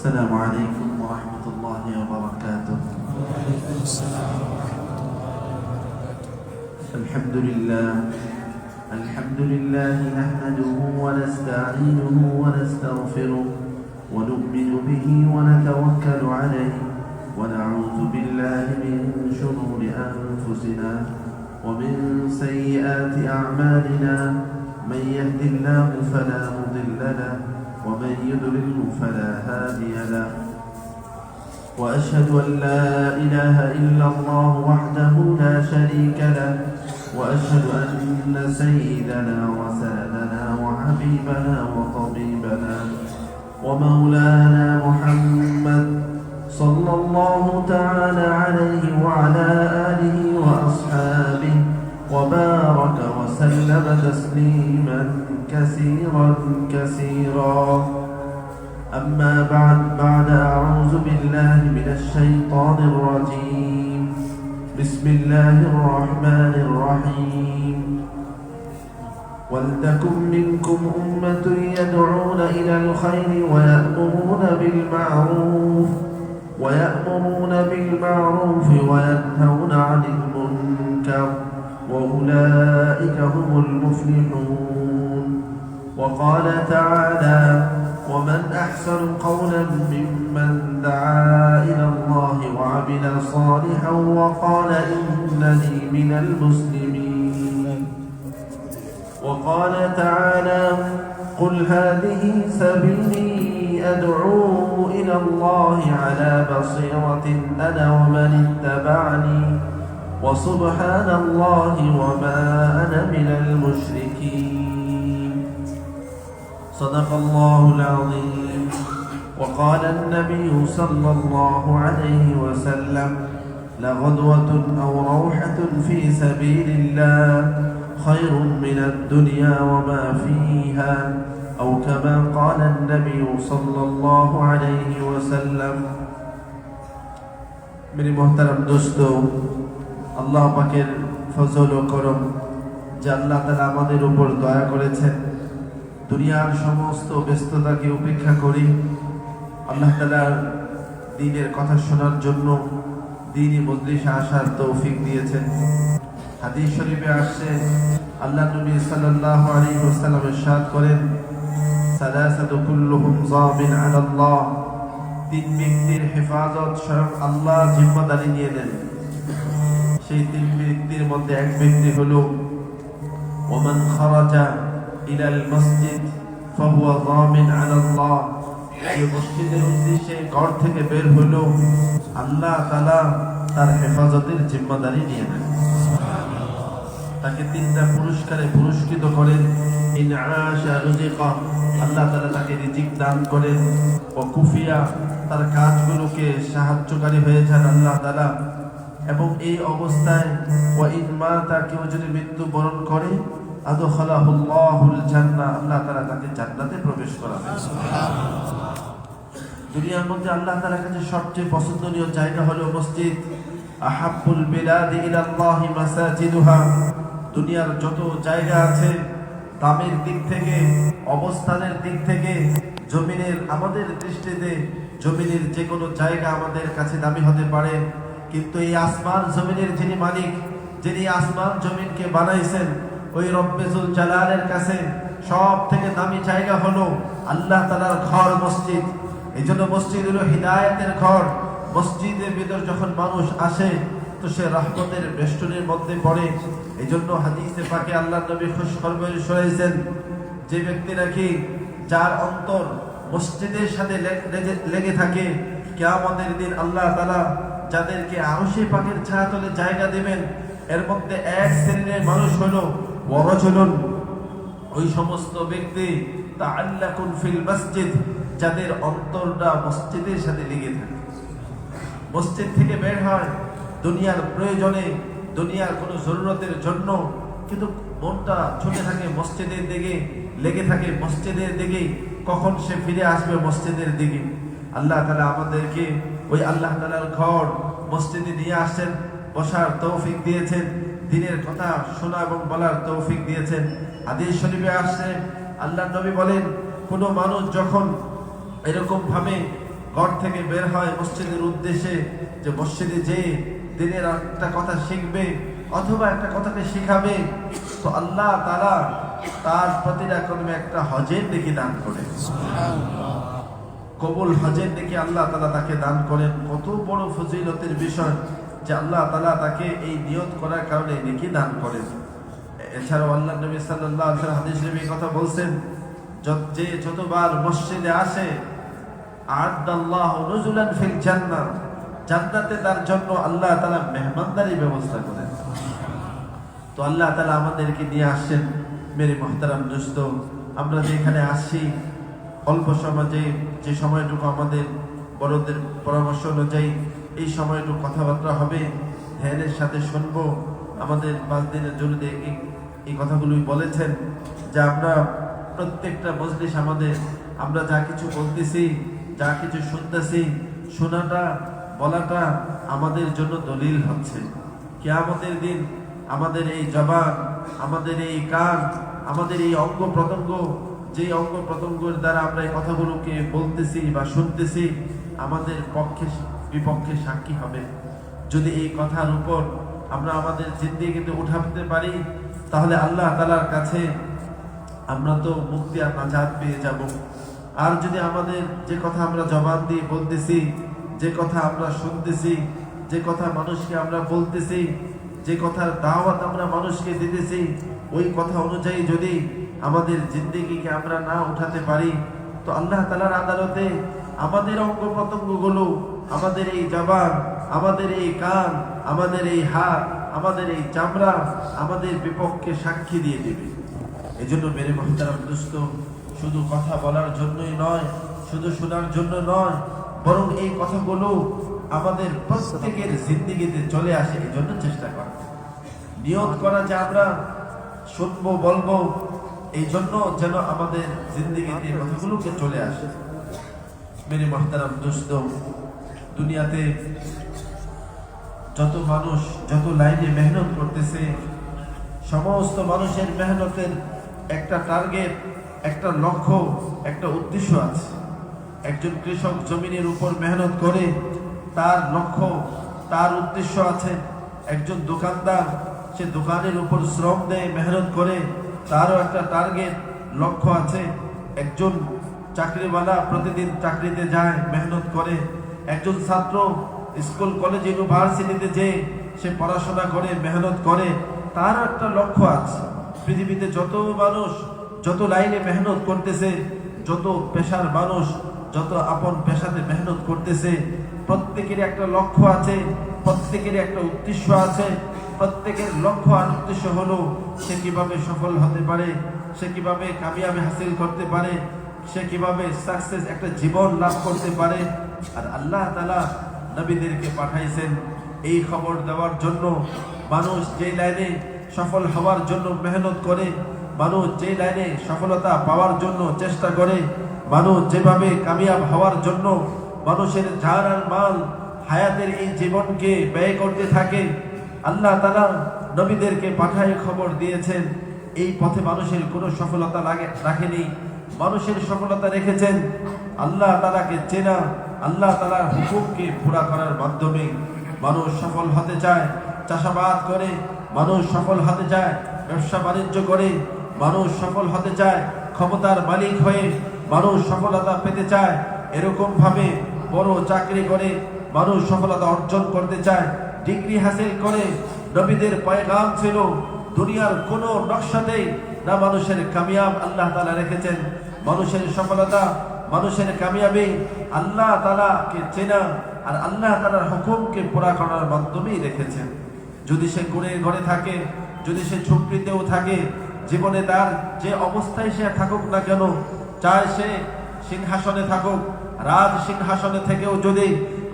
السلام عليكم ورحمة الله وبركاته. الحمد لله نحمده ونستعينه ونستغفره ونؤمن به ونتوكل عليه ونعوذ بالله من شرور أنفسنا ومن سيئات أعمالنا. من يهد الله فلا مضل له ومن يضلل فلا هادي له. وأشهد أن لا إله إلا الله وحده لا شريك له وأشهد أن سيدنا وسندنا وحبيبنا وطبيبنا ومولانا محمد صلى الله تعالى عليه وعلى آله وأصحابه وبارك وسلم تسليما كثيرا كثيرا. أما بعد أعوذ بالله من الشيطان الرجيم. بسم الله الرحمن الرحيم. ولتكن منكم أمة يدعون إلى الخير ويأمرون بالمعروف وينهون عن المنكر وأولئك هم المفلحون. وقال تعالى: ومن أحسن قولا ممن دعا إلى الله وعمل صالحا وقال إنني من المسلمين. وقال تعالى: قل هذه سبيلي أدعو إلى الله على بصيرة أنا ومن اتبعني وسبحان الله وما أنا من المشركين. صدق الله العظيم. وقال النبي صلى الله عليه وسلم: لغدوة أو روحة في سبيل الله خير من الدنيا وما فيها أو كما قال النبي صلى الله عليه وسلم. मेरे मोहतरम दोस्तों, আল্লাহ পাকের ফজল ও করম যে আল্লাহ তাআলা আমাদের উপর দয়া করেছেন। দুনিয়ার সমস্ত ব্যস্ততাকে উপেক্ষা করি আল্লাহ তাআলার দ্বীনের কথা শোনার জন্য দ্বীনি মজলিসে আসার তৌফিক দিয়েছেন। হাদিস শরীফে আসছে, আল্লাহ নবী সাল্লাল্লাহু আলাইহি ওয়াসাল্লাম ইরশাদ করেন: সালাসাতু কুল্লুহুম যাবিন আলাল্লাহ। তিন ব্যক্তির হেফাজত স্বয়ং আল্লাহ জিম্মাদারি নিয়ে নেন। সেই তিন ব্যক্তির মধ্যে এক ব্যক্তি হলো ওমান খারাজা ইলাল মসজিদ ফাহুয়া যামিন আলাল্লাহ। যে মসজিদের উদ্দেশ্যে ঘর থেকে বের হলো, আল্লাহ তাআলা তার হেফাজতের জিম্মাদারি নিয়ে নেন। তাকে তিনটা পুরস্কারে পুরস্কৃত করেন। ইন আশা রুজিকা, আল্লাহ তাআলা তাকে রিজিক দান করেন। ও কুফিয়া, তার কাজগুলোকে সাহায্যকারী হয়ে যান আল্লাহ তাআলা। এবং এই অবস্থায় ওয়া ইন মাতা, কেউ যদি মৃত্যুবরণ করে, আদখালাহুল্লাহুল জান্নাহ, আল্লাহ তাআলা তাকে জান্নাতে প্রবেশ করাবেন। দুনিয়ার মধ্যে আল্লাহ তাআলার কাছে সবচেয়ে পছন্দনীয় জায়গা হলো মসজিদ। আহাব্বুল বিলাদি ইলাল্লাহি মাসাজিদুহা। দুনিয়ার যত জায়গা আছে, দামের দিক থেকে, অবস্থানের দিক থেকে, জমিনের, আমাদের দৃষ্টিতে জমিনের যে কোনো জায়গা আমাদের কাছে দামি হতে পারে, কিন্তু এই আসমান জমিনের যিনি মালিক, যিনি আসমান জমিনকে বানাইছেন, ওই রব্বে যুল জালালের কাছে সব থেকে দামি জায়গা হলো আল্লাহ তাআলার ঘর মসজিদ। এই জন্য মসজিদ হলো হিদায়াতের ঘর। মসজিদের ভিতর যখন মানুষ আসে তো সে রহমতের বেষ্টনীর মধ্যে পড়ে। এই জন্য হাদিসে পাকে আল্লাহ নবী খুশখবর শোনাইছেন, যে ব্যক্তি নাকি যার অন্তর মসজিদের সাথে লেগে থাকে, কিয়ামতের দিন আল্লাহ তাআলা যাদেরকে আরশে পাকের ছায়াতলে জায়গা দেবেন, এর মধ্যে এক শ্রেণীর মানুষ হলো ওয়ারাজুলুন, ওই সমস্ত ব্যক্তি তাআল্লাকুন ফিল মসজিদ, যাদের অন্তরটা মসজিদের সাথে লেগে থাকে। মসজিদ থেকে বের হয় দুনিয়ার প্রয়োজনে, দুনিয়ার কোনো জরুরতের জন্য, কিন্তু মনটা ছুটে থাকে মসজিদের দিকে, লেগে থাকে মসজিদের দিকে। কখন সে ফিরে আসবে মসজিদের দিকে? আল্লাহ তাআলা আমাদেরকে ওই আল্লাহ তাআলার ঘর মসজিদে নিয়ে আসছেন, বসার তৌফিক দিয়েছেন, দ্বীনের কথা শোনা এবং বলার তৌফিক দিয়েছেন। হাদিস শরীফে আসছে, আল্লাহর নবী বলেন, কোনো মানুষ যখন এরকম ভাবে ঘর থেকে বের হয় মসজিদের উদ্দেশ্যে, যে মসজিদে যে দিনের একটা কথা শিখবে অথবা একটা কথাকে শিখাবে, তো আল্লাহ তাআলা তার প্রতিটা কর্মে একটা হজের নেকি দান করেন। কবুল হজের নেকি আল্লাহ তাআলা তাকে দান করেন। কত বড় ফজিলতের বিষয় যে আল্লাহ তাআলা তাকে এই নিয়ত করার কারণে নেকি দান করেন। এছাড়াও আল্লাহ নবী সাল্লাল্লাহু আলাইহি ওয়াসাল্লাম হাদিস শরীফে কথা বলছেন, যে যতবার মসজিদে আসে আ'আদাল্লাহু নুজুলান ফিল জান্নাহ, জান্নাতে তার জন্য আল্লাহ তাআলা মেহমানদারির ব্যবস্থা করেন। তো আল্লাহ তাআলা আমাদেরকে নিয়ে আসেন। মেরে মুহতারাম দোস্ত, আমরা যেখানে আসছি অল্প সমাজে যে সময়টুকু আমাদের বড়দের পরামর্শ অনুযায়ী এই সময়টুকু কথাবার্তা হবে, ধ্যানের সাথে শুনবো। আমাদের 5 দিনের জরুরি এই কথাগুলোই বলেছেন যে আমরা প্রত্যেকটা মজলিস আমরা যা কিছু বলতেছি, যা কিছু শুনতেছি, শোনাটা বলাটা আমাদের জন্য দলিল হচ্ছে। কিয়ামতের দিন আমাদের এই জবান, আমাদের এই কান, আমাদের এই অঙ্গ প্রত্যঙ্গ, যে অঙ্গ প্রত্যঙ্গের দ্বারা আমরা এই কথাগুলোকে বলতেছি বা শুনতেছি, আমাদের পক্ষে বিপক্ষে সাক্ষী হবে। যদি এই কথার উপর আমরা আমাদের জিন্দেগিতে উঠাতে পারি, তাহলে আল্লাহ তাআলার কাছে আমরা তো মুক্তি আর নাজাত পেয়ে যাব। আর যদি আমাদের যে কথা আমরা জবান দিয়ে বলতেছি, যে কথা আমরা শুনতেছি, যে কথা মানুষকে আমরা বলতেছি, যে কথার দাওয়াত আমরা মানুষকে দিতেছি, ওই কথা অনুযায়ী যদি আমাদের জিন্দেগিকে আমরা না উঠাতে পারি, তো আল্লাহ তাআলার আদালতে আমাদের অঙ্গ প্রত্যঙ্গগুলো, আমাদের এই জবান, আমাদের এই কান, আমাদের এই হাত, আমাদের এই চামড়া আমাদের বিপক্ষে সাক্ষী দিয়ে দেবে। এই জন্য মেরে মুহতারাম দোস্ত, শুধু কথা বলার জন্যই নয়, শুধু শোনার জন্য নয়, বরং এই কথাগুলো আমাদের প্রত্যেকের জিন্দেগিতে চলে আসে, এই জন্য চেষ্টা করা, নিয়ত করা যে আমরা শুনবো, বলবো, এই জন্য যেন আমাদের জিন্দেগিতে কথাগুলোকে চলে আসে। মেরে মুহতারাম দোস্ত, দুনিয়াতে যত মানুষ যত লাইনে মেহনত করতেছে, সমস্ত মানুষের মেহনতের একটা টার্গেট, একটা লক্ষ্য, একটা উদ্দেশ্য আছে। একজন কৃষক জমিনের উপর মেহনত করে, তার লক্ষ্য, তার উদ্দেশ্য আছে। একজন দোকানদার সে দোকানের উপর শ্রম দেয়, মেহনত করে, তারও একটা টার্গেট, লক্ষ্য আছে। একজন চাকরিওয়ালা প্রতিদিন চাকরিতে যায়, মেহনত করে। একজন ছাত্র স্কুল, কলেজ, ইউনিভার্সিটিতে যে সে পড়াশোনা করে, মেহনত করে, তার একটা লক্ষ্য আছে। পৃথিবীতে যত মানুষ যত লাইনে মেহনত করতেছে, যত পেশার মানুষ যত আপন পেশাতে মেহনত করতেছে, প্রত্যেকের একটা লক্ষ্য আছে, প্রত্যেকের একটা উদ্দেশ্য আছে। প্রত্যেকের লক্ষ্য আর উদ্দেশ্য হলো সে কিভাবে সফল হতে পারে, সে কিভাবে কামিয়াবি হাসিল করতে পারে, সে কিভাবে সাকসেস একটা জীবন লাভ করতে পারে। আর আল্লাহ তাআলা নবীদেরকে পাঠাইছেন এই খবর দেওয়ার জন্য। মানুষ যে লাইনে সফল হওয়ার জন্য মেহনত করে, মানুষ যে লাইনে সফলতা পাওয়ার জন্য চেষ্টা করে, মানুষ যেভাবে কামিয়াব হওয়ার জন্য মানুষের জান আর মাল, হায়াতের এই জীবনকে ব্যয় করতে থাকে, আল্লাহ তাআলা নবীদেরকে পাঠায় খবর দিয়েছেন এই পথে মানুষের কোনো সফলতা রাখেনি। মানুষের সফলতা রেখেছেন আল্লাহ তাআলাকে চেনা, আল্লাহ তাআলার হুকুমকে পুরা করার মাধ্যমে। মানুষ সফল হতে চায়, চাষাবাদ করে, মানুষ সফল হতে চায়, ব্যবসা বাণিজ্য করে, মানুষ সফল হতে চায়, ক্ষমতার মালিক হয়ে মানুষ সফলতা পেতে চায়। এরকম ভাবে বড় চাকরি করে মানুষ সফলতা অর্জন করতে চায়, ডিগ্রি হাসিল করে। নবীদের পয়গাম ছিল দুনিয়ার কোনো নকশাতেই না মানুষের কামিয়াব আল্লাহ তাআলা রেখেছেন। মানুষের সফলতা, মানুষের কামিয়াবি আল্লাহ তাআলাকে চেনা আর আল্লাহ তাআলার হুকুমকে পুরা করার মাধ্যমেই রেখেছেন। যদি সে গুণের ঘরে থাকে, যদি সে ঝুঁকড়িতেও থাকে, জীবনে তার যে অবস্থায় সে থাকুক না কেন, চায় সে সিংহাসনে থাকুক, রাজ সিংহাসনে থেকেও যদি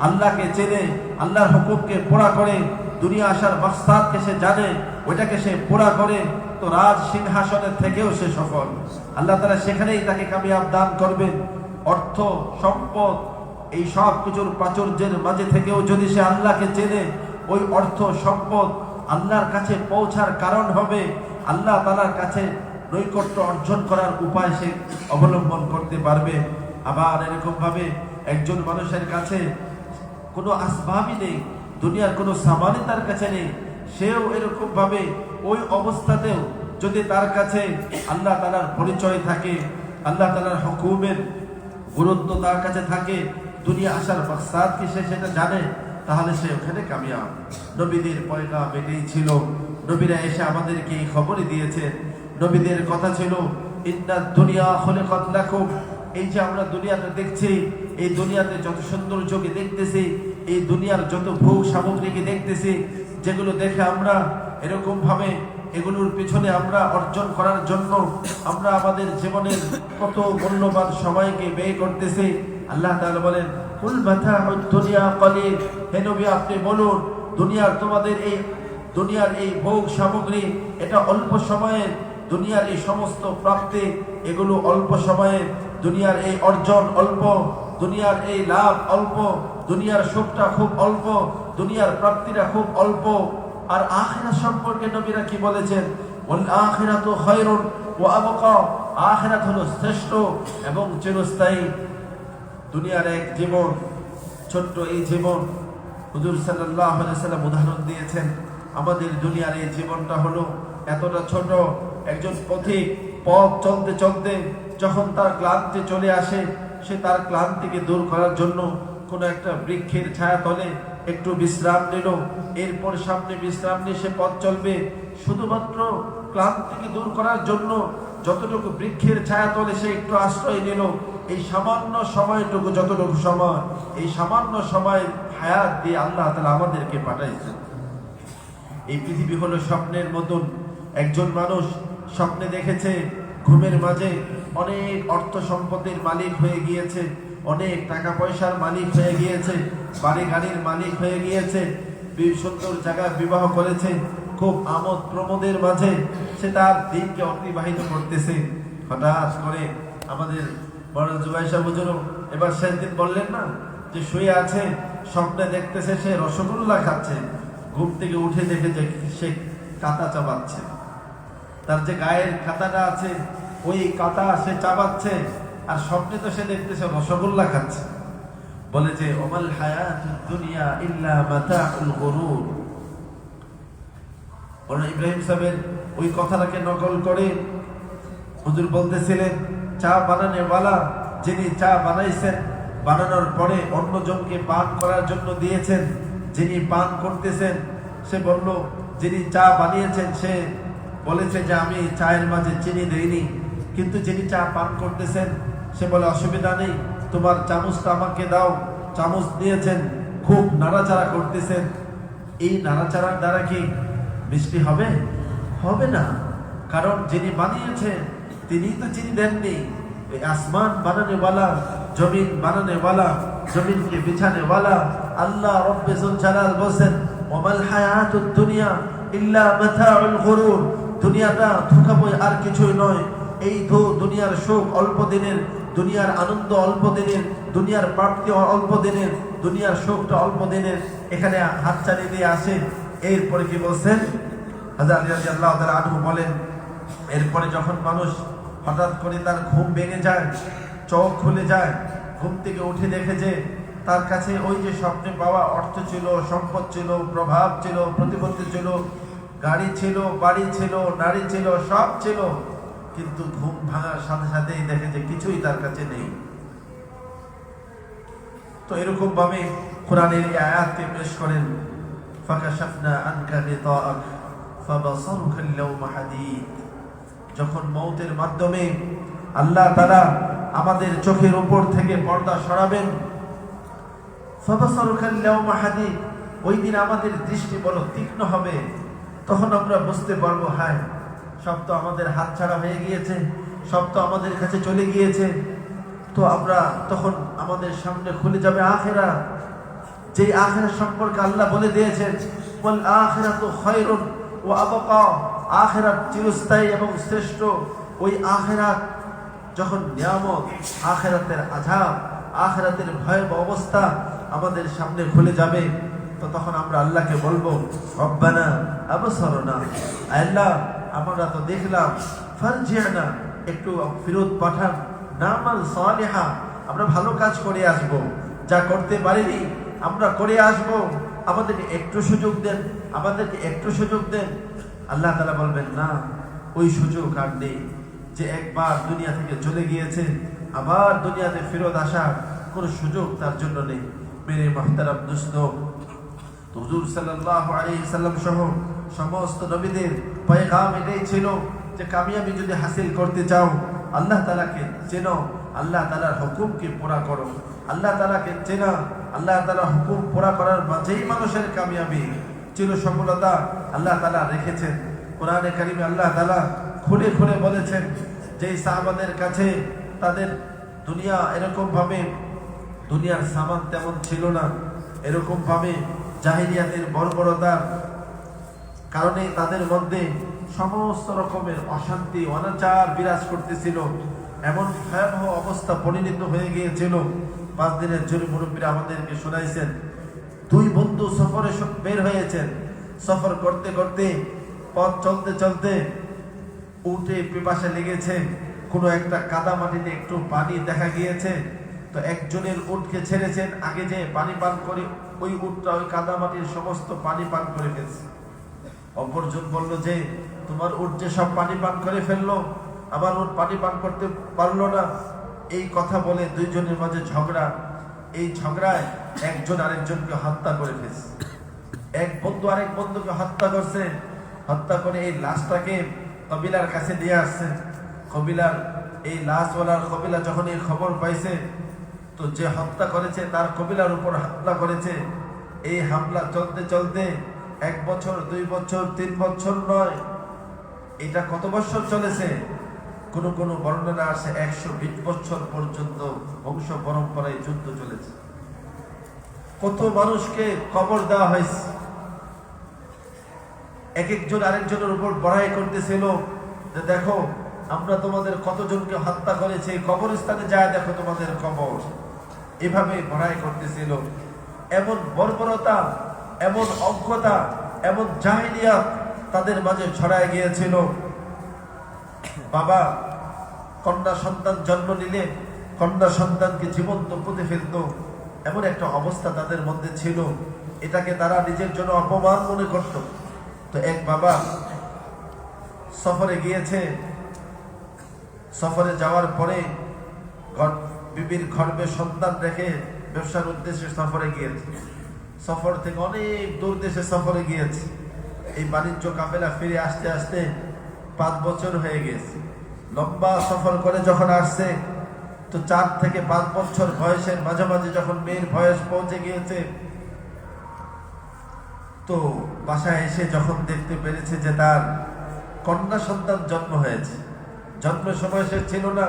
আল্লাহকে চেনে, আল্লাহর হুকুমকে পুরা করে, দুনিয়া আসার মাকসাদকে সে জানে, ওইটাকে সে পুরা করে, তো রাজ সিংহাসনের থেকেও সে সফল। আল্লাহ তাআলা সেখানেই তাকে কামিয়াব দান করবেন। অর্থ সম্পদ এই সব কিছুর প্রাচুর্যের মাঝে থেকেও যদি সে আল্লাহকে চেনে, ওই অর্থ সম্পদ আল্লাহর কাছে পৌঁছার কারণ হবে। আল্লাহ তাআলার কাছে নৈকট্য অর্জন করার উপায় সে অবলম্বন করতে পারবে। আবার এরকম ভাবে একজন মানুষের কাছে কোনো আসবাবই নেই, দুনিয়ার কোনো সামানই তার কাছে নেই, সেও এরকম ভাবে ওই অবস্থাতেও যদি তার কাছে আল্লাহ তাআলার পরিচয় থাকে, আল্লাহ তাআলার হুকুমের গুরুত্ব তার কাছে থাকে, দুনিয়া আসার মাকসাদ কি সে সেটা জানে, তাহলে সে ওখানে কামিয়াব। নবীদের পয়গাম এটাই ছিল। নবীরা এসে আমাদেরকে এই খবরই দিয়েছেন। নবীদের কথা ছিল ইন্নাদ দুনিয়া খুলিকাত লাকুম। এই যে আমরা দুনিয়াতে দেখছি, এই দুনিয়াতে যত সৌন্দর্যকে দেখতেছি, এই দুনিয়ার যত ভোগ সামগ্রীকে দেখতেছি, যেগুলো দেখে আমরা এরকম ভাবে এগুলোর পিছনে আমরা অর্জন করার জন্য আমরা আমাদের জীবনের কত মূল্যবান সময়কে ব্যয় করতেছি। আল্লাহ তাআলা বলেন কুল মাতাউদ দুনিয়া কলিল। হে নবী আপনি বলুন, দুনিয়ার এই ভোগ সামগ্রী এটা অল্প সময়ের, দুনিয়ার এই সমস্ত প্রাপ্তি এগুলো অল্প সময়ের, দুনিয়ার এই অর্জন অল্প, দুনিয়ার এই লাভ অল্প, দুনিয়ার সুখটা খুব অল্প, দুনিয়ার প্রাপ্তিটা খুব অল্প। আর আখিরাত সম্পর্কে নবীরা কি বলেছেন? ওয়াল আখিরাতু খায়রুন ওয়া আবকা। আখিরাত হলো শ্রেষ্ঠ এবং চিরস্থায়ী। দুনিয়ার এক জীবন, ছোট্ট এই জীবন, হুজুর সাল্লাল্লাহু আলাইহি ওয়াসাল্লাম উদাহরণ দিয়েছেন। আমাদের দুনিয়ার এই জীবনটা হলো এতটা ছোট। একজন পথিক পথ চলতে চলতে যখন তার ক্লান্তি চলে আসে, সে তার ক্লান্তিকে দূর করার জন্য কোনো একটা বৃক্ষের ছায়া তলে একটু বিশ্রাম নিল, এরপর সামনে বিশ্রাম নিয়ে সে পথ চলবে। শুধুমাত্র ক্লান্তিকে দূর করার জন্য যতটুকু বৃক্ষের ছায়া তলে সে একটু আশ্রয় নিল, এই সামান্য সময়টুকু, যতটুকু সময়, এই সামান্য সময় হায়াত দিয়ে আল্লাহ তাআলা আমাদেরকে পাঠাইছেন। এই পৃথিবী হলো স্বপ্নের মতন। একজন মানুষ স্বপ্নে দেখেছে ঘুমের মাঝে অনেক অর্থ সম্পদের মালিক হয়ে গিয়েছে, অনেক টাকা পয়সার মালিক হয়ে গিয়েছে, বাড়ি গাড়ির মালিক হয়ে গিয়েছে, সুন্দর জায়গায় বিবাহ করেছে, খুব আমোদ প্রমোদের মাঝে সে তার দিনকে অতিবাহিত করতেছে। হঠাৎ করে আমাদের বড় জুবাইশা হুজুর এবার শেষ দিন বললেন না, যে শুয়ে আছে, স্বপ্নে দেখতেছে সে রসগোল্লা খাচ্ছে, ঘুম থেকে উঠে দেখে যে সে কাঁটা চাবাচ্ছে, তার যে গায়ের কাঁটাটা আছে ওই কাঁটা সে চাবাচ্ছে, আর স্বপ্নে তো সে দেখতেছে রসগোল্লা খাচ্ছে। বলে যে ওমাল হায়াতুদ দুনিয়া ইল্লা মাতাউল গুরুর। ইব্রাহিম সাহেবের ওই কথাটাকে নকল করে হুজুর বলতেছিলেন, চা বানানেওয়ালা যিনি চা বানাইছেন, বানানোর পরে অন্যজনকে পান করার জন্য দিয়েছেন, যিনি পান করতেছেন সে বলল, যিনি চা বানিয়েছেন সে বলেছে যে আমি চায়ের মাঝে চিনি দেইনি, কিন্তু যিনি চা পান করতেছেন সে বলে অসুবিধা নেই, তোমার চামচটা আমাকে দাও। চামচ দিয়েছেন, খুব নাড়াচাড়া করতেছেন। এই নাড়াচাড়ার দ্বারা কি মিষ্টি হবে? হবে না, কারণ যিনি বানিয়েছেন তিনি তো চিনি দেননি। আসমান বানানেওয়ালা, জমিন বানানেওয়ালা, জমিনকে বিছানেওয়ালা আল্লাহ রব্বে যুল জালাল বলেন ওমাল হায়াতুদ দুনিয়া ইল্লা মাতাউল গুরুর। দুনিয়াটা ধোঁকা বই আর কিছুই নয়। এই দুনিয়ার সুখ অল্প দিনের, দুনিয়ার আনন্দ অল্প দিনের, দুনিয়ার প্রাপ্তি অল্প দিনের, দুনিয়ার সুখটা অল্প দিনের, এখানে হাতছানি দিয়ে আসে। এরপরে কি বলছেন? হযরত আলী রাদিয়াল্লাহু তাআলা আনহু বলেন, এরপরে যখন মানুষ হঠাৎ করে তার ঘুম ভেঙে যায়, চোখ খুলে যায়, ঘুম থেকে উঠে দেখে যে তার কাছে ওই যে স্বপ্নে পাওয়া অর্থ ছিল, সম্পদ ছিল, প্রভাব ছিল, প্রতিপত্তি ছিল, গাড়ি ছিল, বাড়ি ছিল, নারী ছিল, সব ছিল, কিন্তু ঘুম ভাঙার সাথে সাথেই দেখে যে কিছুই তার কাছে নেই। তো এরকম ভাবে কোরআনের এই আয়াতকে পেশ করেন, ফাকাশাফনা আনকা গিতাআক ফাবাসারুকা আল-ইয়াওমা হাদীদ। যখন মওতের মাধ্যমে আল্লাহ তাআলা আমাদের চোখের উপর থেকে পর্দা সরাবেন, ফাবাসারুকা আল-ইয়াওমা হাদীদ, ওই দিন আমাদের দৃষ্টি বড় তীক্ষ্ণ হবে। তখন আমরা বুঝতে পারবো, হায় সব তো আমাদের হাতছাড়া হয়ে গিয়েছে, সব তো আমাদের কাছে চলে গিয়েছে। তো আমরা তখন আমাদের সামনে খুলে যাবে আখিরাত, যে আখিরাত সম্পর্কে আল্লাহ বলে দিয়েছেন ওয়াল আখিরাতু খায়রুন ওয়া আবকা। আখিরাত চিরস্থায়ী এবং শ্রেষ্ঠ। ওই আখিরাত যখন নিয়ামত, আখিরাতের আযাব, আখিরাতের ভয়াবহ অবস্থা আমাদের সামনে খুলে যাবে, তো তখন আমরা আল্লাহকে বলবো, রব্বানা আবসারনা, আল্লাহ আমরা তো দেখলাম, ফারজি'না, একটু ফিরত পাঠান, নামাল সালিহা, আমরা ভালো কাজ করে আসব, যা করতে পারিনি আমরা করে আসব, আমাদেরকে একটু সুযোগ দেন, আমাদেরকে একটু সুযোগ দেন। আল্লাহ তাআলা বলবেন না, ওই সুযোগ আর নেই। যে একবার দুনিয়া থেকে চলে গিয়েছে, আবার দুনিয়াতে ফেরত আসার কোনো সুযোগ তার জন্য নেই। মেরে মুহতারাম দোস্ত, হুজুর সাল্লাল্লাহু আলাইহি সাল্লাম সহ সমস্ত নবীদের পয়গাম এটাই ছিল যে কামিয়াবি যদি হাসিল করতে চাও, আল্লাহ তাআলাকে চেনো, আল্লাহ তাআলার হুকুমকে পুরা করো। আল্লাহ তাআলাকে চেনা, আল্লাহ তাআলার হুকুম পুরা করার মাঝেই মানুষের কামিয়াবি, চির সফলতা আল্লাহ তাআলা রেখেছেন। কোরআনে কারিমে আল্লাহ তাআলা খুলে খুলে বলেছেন যে সাহাবাদের কাছে তাদের দুনিয়া এরকম ভাবে, দুনিয়ার সামান তেমন ছিল না, এরকম ভাবে জাহিলিয়াতের বর্বরতার কারণে তাদের মধ্যে সমস্ত রকমের অশান্তি অনাচার বিরাজ করতেছিল। এমন ভয়াবহ অবস্থা পরিণত হয়ে গিয়েছিল। 5 দিনের জন্য মুরব্বীরা আমাদেরকে শোনাইছেন, 2 বন্ধু সফরে বের হয়েছেন। সফর করতে করতে, পথ চলতে চলতে উঠে পিপাসা লেগেছে, কোনো একটা কাদা মাটিতে একটু পানি দেখা গিয়েছে। তো একজনের উটকে ছেড়েছেন, আগে যে পানি পান করে ওই উটটা ওই কাদা মাটির সমস্ত পানি পান করে ফেলছে। অপরজন বলল যে তোমার উট যে সব পানি পান করে ফেললো, আমার উট পানি পান করতে পারলো না। এই কথা বলে 2 জনের মাঝে ঝগড়া। এই ঝগড়ায় একজন আরেকজনকে হত্যা করে ফেলছে। এক বন্ধু আরেক বন্ধুকে হত্যা করছে। হত্যা করে এই লাশটাকে কবিলার কাছে দিয়ে আসছে। কবিলার এই লাশওয়ালার কবিলা যখন এই খবর পাইছে, তো যে হত্যা করেছে তার কবিলার উপর হামলা করেছে। এই হামলা চলতে চলতে 1 বছর 2 বছর 3 বছর নয়, এটা কত বছর চলেছে? কোন কোন বর্ণনা আছে 120 বছর পর্যন্ত বংশ পরম্পরায় যুদ্ধ চলেছে। কত মানুষকে কবর দেওয়া হয়েছে। এক একজন আরেকজনের উপর বড়াই করতেছিল যে দেখো আমরা তোমাদের কতজনকে হত্যা করেছি, কবরস্থানে যায় দেখো তোমাদের কবর। এভাবে বড়াই করতেছিল। এমন বর্বরতা, এমন অজ্ঞতা, এমন জাহিলিয়াত তাদের মাঝে ছড়ায় গিয়েছিল। বাবা কন্যা সন্তান জন্ম নিলে কন্যা সন্তানকে জীবন্ত পুঁতে ফেলত, এমন একটা অবস্থা তাদের মধ্যে ছিল। এটাকে তারা নিজের জন্য অপমান মনে করত। তো এক বাবা সফরে গিয়েছে। সফরে যাওয়ার পরে বিবির গর্ভে সন্তান রেখে ব্যবসার উদ্দেশ্যে সফরে গিয়েছে। সফর থেকে অনেক দূর দেশে সফরে গিয়েছে। এই বাণিজ্য কাফেলা ফিরে আসতে আসতে 5 বছর হয়ে গেছে। লম্বা সফর করে যখন আসছে, তো 4 থেকে 5 বছর বয়সের মাঝামাঝি যখন মেয়ের বয়স পৌঁছে গিয়েছে, তো বাসায় এসে যখন দেখতে পেরেছে যে তার কন্যা সন্তান জন্ম হয়েছে। জন্মের সময় সে ছিল না,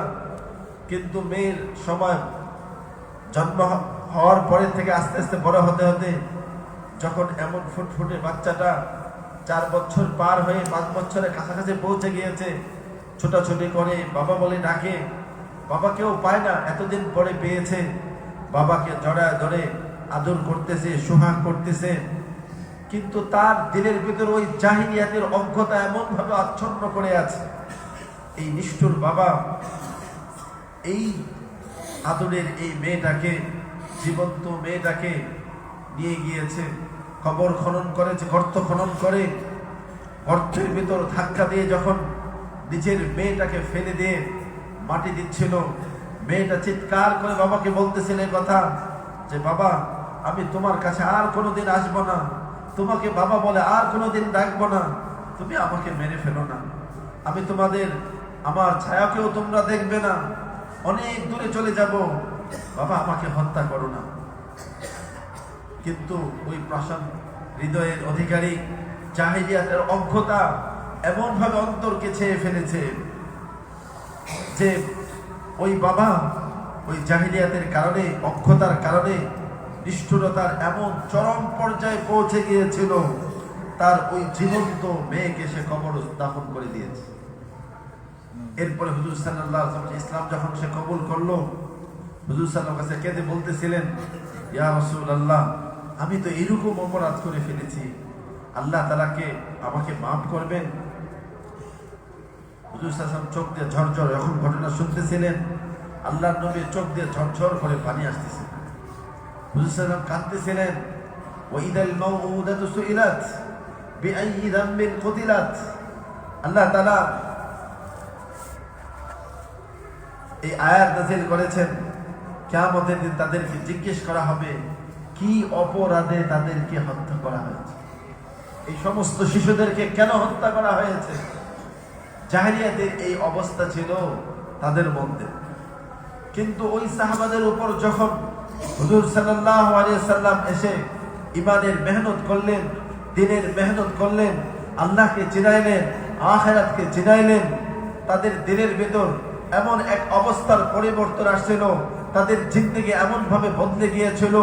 কিন্তু মেয়ের সময় জন্ম হওয়ার পরে থেকে আস্তে আস্তে বড় হতে হতে যখন এমন ফুটফুটে বাচ্চাটা 4 বছর পার হয়ে 5 বছরের কাছাকাছি পৌঁছে গিয়েছে, ছোটাছুটি করে বাবা বলে ডাকে। বাবাকেও পায় না, এতদিন পরে পেয়েছে। বাবাকে জড়ায় ধরে আদর করতেছে, সোহাগ করতেছে। কিন্তু তার দিলের ভিতর ওই জাহিলিয়াতের অজ্ঞতা এমন ভাবে আচ্ছন্ন করে আছে। এই নিষ্ঠুর বাবা এই আদরের এই মেয়েটাকে, জীবন্ত মেয়েটাকে নিয়ে গিয়েছে, কবর খনন করেছে, গর্ত খনন করে গর্তের ভিতর ধাক্কা দিয়ে যখন নিজের মেয়েটাকে ফেলে দিয়ে মাটি দিচ্ছিল, মেয়েটা চিৎকার করে বাবাকে বলতেছিল এই কথা যে বাবা আমি তোমার কাছে আর কোনোদিন আসবো না, তোমাকে বাবা বলে আর কোনোদিন ডাকবো না, তুমি আমাকে মেরে ফেলো না, আমি তোমাদের আমার ছায়াকেও তোমরা দেখবে না, অনেক দূরে চলে যাব, বাবা আমাকে হত্যা করো না। কিন্তু ওই প্রশান্ত হৃদয়ের অধিকারী জাহিলিয়াতের অজ্ঞতা এমন ভাবে অন্তরকে ছেয়ে ফেলেছে যে ওই বাবা ওই জাহিলিয়াতের কারণে, অজ্ঞতার কারণে, নিষ্ঠুরতার এমন চরম পর্যায়ে পৌঁছে গিয়েছিল, তার ওই জীবন্ত মেয়েকে সে কবর দাফন করে দিয়েছে। এরপরে হুজুর সাল্লাল্লাহু আলাইহি ওয়াসাল্লাম ইসলাম যখন সে কবুল করলো, হুজুর সাল্লাল্লাহু আলাইহি ওয়াসাল্লাম কেঁদে বলতেছিলেন, ইয়া রাসূলুল্লাহ আমি তো এরকম অপরাধ করে ফেলেছি, আল্লাহ তাআলাকে আমাকে মাফ করবেন। হুজুর সাল্লাল্লাহু আলাইহি ওয়াসাল্লাম চোখ দিয়ে ঝরঝর এখন ঘটনা শুনতেছিলেন। আল্লাহর নবীর চোখ দিয়ে ঝরঝর করে পানি আসতেছে। হুজুর সাল্লাল্লাহু কাঁদতেছিলেন। ওয়াইদাল মাউউদাতু সুইলাত বিআইয়ি যামবিন কুতিলাত। আল্লাহ তাআলা এই আয়াত নাযিল করেছেন, কিয়ামতের দিন তাদেরকে জিজ্ঞেস করা হবে কি অপরাধে তাদেরকে হত্যা করা হয়েছে। এই সমস্ত শিশুদেরকে কেন হত্যা করা হয়েছে? জাহেলিয়াতের এই অবস্থা ছিল তাদের মধ্যে। কিন্তু ওই সাহাবাদের উপর যখন হুজুর সাল্লাল্লাহু আলাইহি ওয়াসাল্লাম এসে ইমানের মেহনত করলেন, দ্বীনের মেহনত করলেন, আল্লাহকে চিনাইলেন, আখিরাতকে চিনাইলেন, তাদের দিলের ভেতর এমন এক অবস্থার পরিবর্তন আসছিল, তাদের জিন্দেগি এমন ভাবে বদলে গিয়েছিল।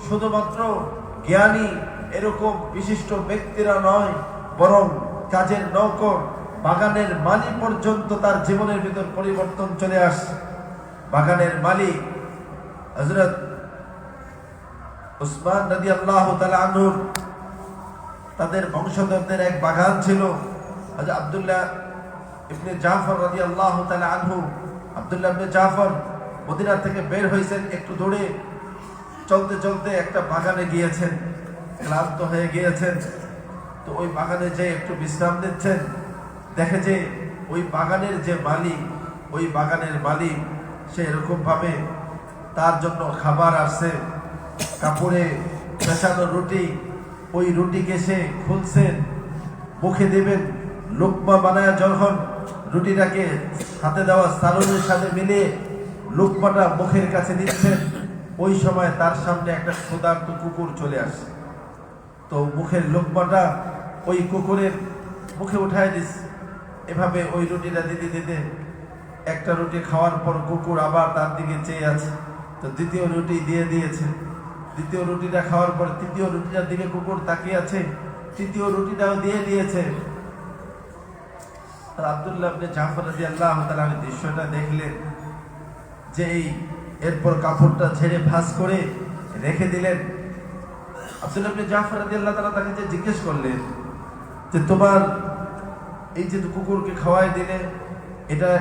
শুধুমাত্র জ্ঞানী এরকম বিশিষ্ট ব্যক্তিরা নয়, বরং কাজের নৌকর, বাগানের মালি পর্যন্ত তার জীবনের ভিতর পরিবর্তন চলে আসে। বাগানের মালিক হযরত উসমান রাদিয়াল্লাহু তাআলা আনহু, তাদের বংশধরদের এক বাগান ছিল। হযরত আব্দুল্লাহ ইবনে জাফর রাদিয়াল্লাহু তাআলা আনহু, আব্দুল্লাহ ইবনে জাফর মদিনা থেকে বের হয়েছেন, একটু দূরে চলতে চলতে একটা বাগানে গিয়েছেন, ক্লান্ত হয়ে গিয়েছেন। তো ওই বাগানে যে একটু বিশ্রাম নিচ্ছেন, দেখে যে ওই বাগানের যে মালিক, ওই বাগানের মালিক সে এরকম ভাবে তার জন্য খাবার আসছে, কাপড়ে পেঁচানো রুটি, ওই রুটিকে সে খুলছেন, মুখে দেবেন, লুকমা বানায় যখন রুটিটাকে হাতে দেওয়া সালনের সাথে মিলিয়ে লুকমাটা মুখের কাছে নিচ্ছেন, ওই সময় তার সামনে একটা ক্ষুধার্ত কুকুর চলে আসে। তো মুখের লুকমাটা ওই কুকুরের মুখে উঠায় দিস। এভাবে ওই রুটিটা দিতে দিতে একটা রুটি খাওয়ার পর কুকুর আবার তার দিকে চেয়ে আছে, তো দ্বিতীয় রুটি দিয়ে দিয়েছে। দ্বিতীয় রুটিটা খাওয়ার পর তৃতীয় রুটিটার দিকে কুকুর তাকিয়ে আছে, তৃতীয় রুটিটাও দিয়ে দিয়েছে। আব্দুল্লাহ ইবনে জাফর রাদিয়াল্লাহু তাআলা দৃশ্যটা দেখলেন যে এরপর কাপড়টা ঝেড়ে ভাঁজ করে রেখে দিলেন। আব্দুল্লাহ ইবনে জাফর রাদিয়াল্লাহু তাআলা তাকে যে জিজ্ঞেস করলেন যে তোমার এই যে কুকুরকে খাওয়াই দিলে,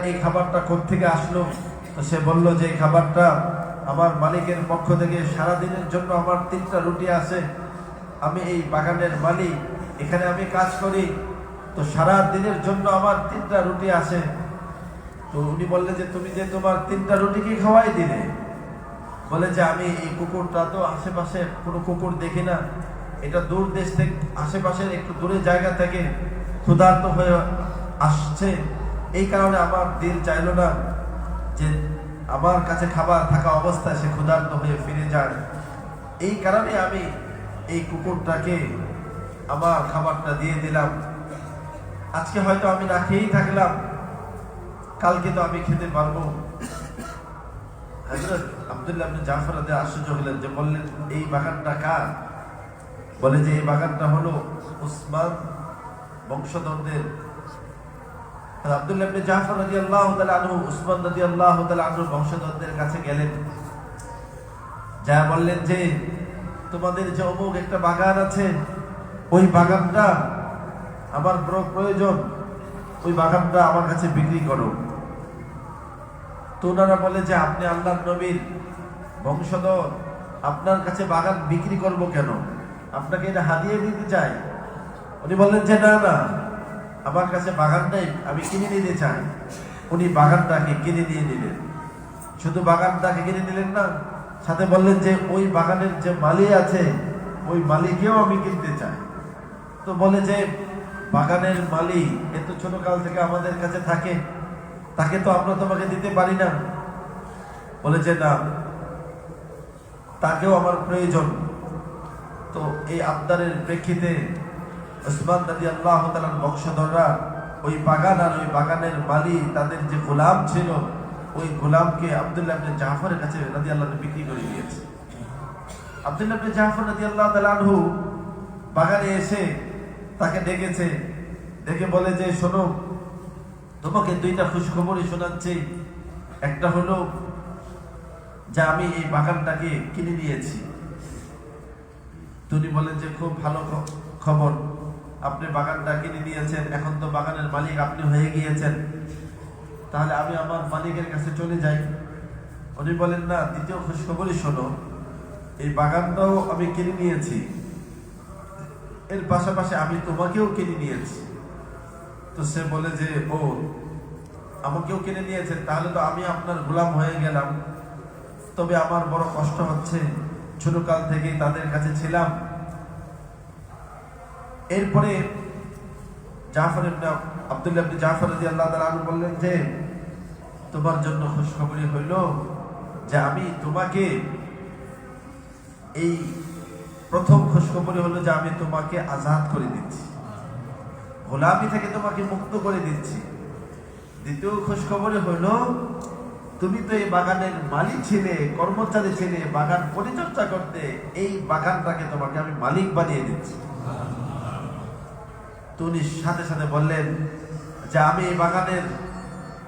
এই খাবারটা কোত্থেকে আসলো? তো সে বলল যে এই খাবারটা আমার মালিকের পক্ষ থেকে, সারাদিনের জন্য আমার 3টা রুটি আছে, আমি এই বাগানের মালিক, এখানে আমি কাজ করি, তো সারা দিনের জন্য আমার 3টা রুটি আছে। তো উনি বললেন যে তুমি যে তোমার 3টা রুটি কি খাওয়াই দিলে? বলে যে আমি এই কুকুরটা তো আশেপাশে কোনো কুকুর দেখি না, এটা দূর দেশ থেকে, আশেপাশের একটু দূরের জায়গা থেকে ক্ষুধার্ত হয়ে আসছে, এই কারণে আমার দিল চাইলো না যে আমার কাছে খাবার থাকা অবস্থায় সে ক্ষুধার্ত হয়ে ফিরে যায়, এই কারণে আমি এই কুকুরটাকে আমার খাবারটা দিয়ে দিলাম। আজকে হয়তো আমি না খেয়েই থাকলাম, কালকে তো আমি খেতে পারবো। হযরত আব্দুল্লাহ ইবনে জাফর রাদিয়াল্লাহু আশ্চর্য হলেন, যে বললেন এই বাগানটা কার? বলে যে এই বাগানটা হলো উসমান বংশধরদের। আব্দুল্লাহ ইবনে জাফর রাদিয়াল্লাহু তাআলা আনহু উসমান রাদিয়াল্লাহু তাআলা আনহু বংশধরদের কাছে গেলেন, যা বললেন যে তোমাদের যে অমুক একটা বাগান আছে, ওই বাগানটা আমার বড় প্রয়োজন, ওই বাগানটা আমার কাছে বিক্রি করো। তো ওনারা বলে যে আপনি আল্লাহর নবীর বংশধর, আপনার কাছে বাগান বিক্রি করব কেন? আপনাকে এটা হাদিয়ে দিতে চাই। উনি বললেন যে না না, আমার কাছে বাগানটাই আমি কিনে নিতে চাই। উনি বাগানটাকে কিনে নিয়ে নিলেন। শুধু বাগানটাকে কিনে নিলেন না, সাথে বললেন যে ওই বাগানের যে মালি আছে, ওই মালিকেও আমি কিনতে চাই। তো বলে যে বাগানের মালি এত ছোট কাল থেকে আমাদের কাছে থাকে, তাকে তো আমরা তোমাকে দিতে পারি না। বলে যে না, তাকেও আমার প্রয়োজন। তো এই আবদারের প্রেক্ষিতে উসমান রাদিয়াল্লাহু তাআলার বংশধররা ওই বাগান আর ওই বাগানের মালি, তাদের যে গোলাম ছিল, ওই গোলামকে আব্দুল্লাহ ইবনে জাফরের কাছে রাদিয়াল্লাহু তাআলা বিক্রি করে দিয়েছে। আব্দুল্লাহ ইবনে জাফর রাদিয়াল্লাহু তাআলা আনহু বাগানে এসে তাকে ডেকেছে, ডেকে বলে যে শোনো, তোমাকে 2টা খুশখবরই শোনাচ্ছি। একটা হলো যে আমি এই বাগানটাকে কিনে নিয়েছি। তিনি বলেন যে খুব ভালো খবর, আপনি বাগানটা কিনে নিয়েছেন, এখন তো বাগানের মালিক আপনি হয়ে গিয়েছেন, তাহলে আমি আমার মালিকের কাছে চলে যাই, উনি বলেন, না, দ্বিতীয় খুশখবরই শোনো, এই বাগানটাও আমি কিনে নিয়েছি, এর পাশাপাশি আমি তোমাকেও কিনে নিয়েছি। তো সে বলে যে, ও, আমাকেও কিনে নিয়েছেন, তাহলে তো আমি আপনার গোলাম হয়ে গেলাম। তবে আমার বড় কষ্ট হচ্ছে, ছোটকাল থেকেই তাদের কাছে ছিলাম। এরপরে জাফর ইবনে আব্দুল্লাহ ইবনে জাফর রাদিয়াল্লাহু তাআলা আনহু বললেন যে, তোমার জন্য খুশখবরি হইল যে আমি তোমাকে, এই প্রথম খুশখবরি হলো যে আমি তোমাকে আজাদ করে দিচ্ছি, গোলামি থেকে তোমাকে মুক্ত করে দিচ্ছি। দ্বিতীয় খুশখবরি হলো, তুমি তো এই বাগানের মালিক ছিলে, কর্মচারী ছিলে, বাগান পরিচর্যা করতে, এই বাগানটাকে তোমাকে আমি মালিক বানিয়ে দিচ্ছি। তো উনি সাথে সাথে বললেন যে আমি এই বাগানের,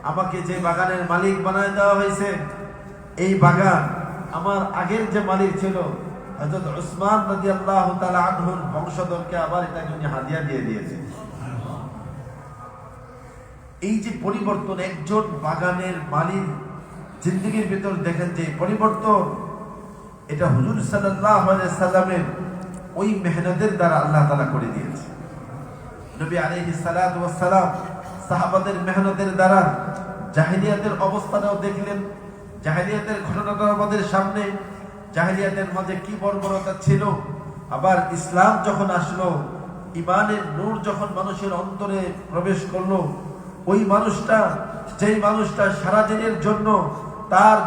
আমাকে যে বাগানের মালিক বানায় দেওয়া হয়েছে, এই বাগান আমার আগের যে মালিক ছিল হযরত উসমান রাদিয়াল্লাহু তাআলা আনহুর বংশধরকে আবার এটাকে উনি হাদিয়া দিয়ে দিয়েছে। এই যে পরিবর্তন, একজন বাগানের মালিক জিন্দেগির ভিতর দেখেন যে পরিবর্তন, এটা হুজুর সাল্লাল্লাহু আলাইহি সাল্লামের ওই মেহনতের দ্বারা আল্লাহ তাআলা করে দিয়েছে। নবী আলাইহিস সালাতু ওয়াস সালাম সাহাবাদের মেহনতের দ্বারা জাহেলিয়াতের অবস্থাটাও দেখলেন। জাহেলিয়াতের ঘটনাটা আমাদের সামনে, জাহেলিয়াতের মাঝে কি বর্বরতা ছিল। আবার ইসলাম যখন আসলো, ইমানের নূর যখন মানুষের অন্তরে প্রবেশ করলো, ওই মানুষটা, যেই মানুষটা সারাদিনের জন্য তার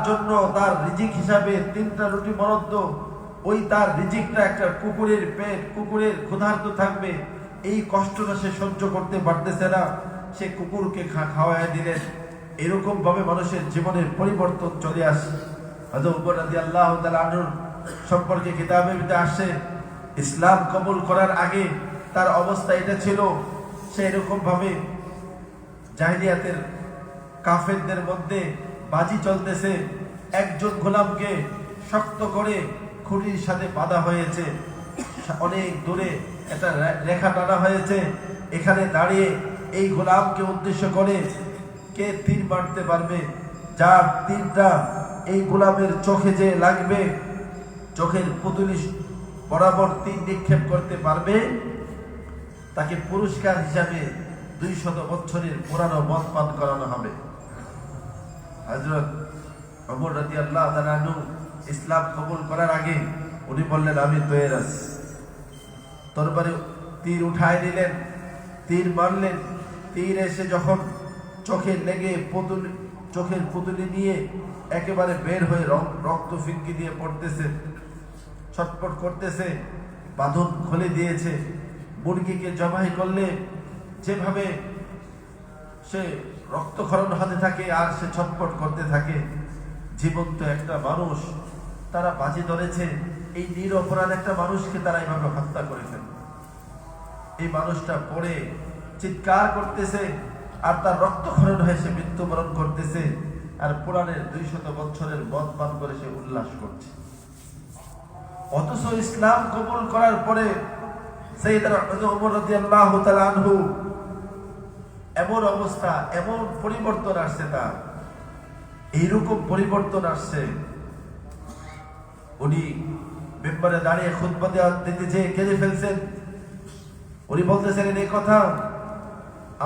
রিজিক হিসাবে 3টা রুটি বরাদ্দ, ওই তার রিজিকটা একটা কুকুরের পেট, কুকুরের ক্ষুধার্ত থাকবে, এই কষ্টটা সে সহ্য করতে পারতেছে না, সে কুকুরকে খাওয়ায় দিলেন। এরকম ভাবে মানুষের জীবনের পরিবর্তন চলে আসে। হযরত ওমর রাদিয়াল্লাহু তাআলা আনহু সম্পর্কে কিতাবের ভিতরে আসে, ইসলাম কবুল করার আগে তার অবস্থা এটা ছিল, সে এরকম ভাবে জাহেলিয়াতের কাফেরদের মধ্যে বাজি চলতেছে, একজন গোলামকে শক্ত করে খুঁটির সাথে বাঁধা হয়েছে, অনেক দূরে একটা রেখা টানা হয়েছে, এখানে দাঁড়িয়ে এই গোলামকে উদ্দেশ্য করে কে তীর মারতে পারবে, যার তীরটা এই গোলামের চোখে যে লাগবে, চোখের পুতুলি বরাবর তীর নিক্ষেপ করতে পারবে, তাকে পুরস্কার হিসাবে 200 বছরের পুরানো মদ পান করানো হবে। হযরত ওমর রাদিয়াল্লাহু তাআলা আনহু ইসলাম কবুল করার আগে উনি বললেন, আমি তৈরি আছি। তরবারে তীর উঠায় নিলেন, তীর মারলেন, তীর এসে যখন চোখে লেগে চোখের পুতুলি নিয়ে একেবারে বের হয়ে রক্ত ফিনকি দিয়ে পড়তেছে, ছটপট করতেছে, বাঁধন খুলে দিয়েছে। মুরগিকে জবাই করলে যেভাবে সে রক্তক্ষরণ হতে থাকে আর সে ছটপট করতে থাকে, জীবন্ত একটা মানুষ তারা বাজি ধরেছে, এই নিরপরাধ একটা মানুষকে তারা এইভাবে হত্যা করে ফেলে। এই মানুষটা পড়ে চিৎকার করতেছে আর তার রক্তক্ষরণ হয়ে সে মৃত্যুবরণ করতেছে, আর পুরাণের 200 বছরের মদ পান করে সে উল্লাস করছে। অথচ ইসলাম কবুল করার পরে সাইয়েদনা ওমর রাদিয়াল্লাহু তাআলা আনহু এমন অবস্থা, এমন পরিবর্তন আসছে, তার এইরকম পরিবর্তন আসছে, উনি মিম্বরে দাঁড়িয়ে খুতবা দিতে যেয়ে কেঁদে ফেলছেন। উনি বলতেছিলেন এই কথা,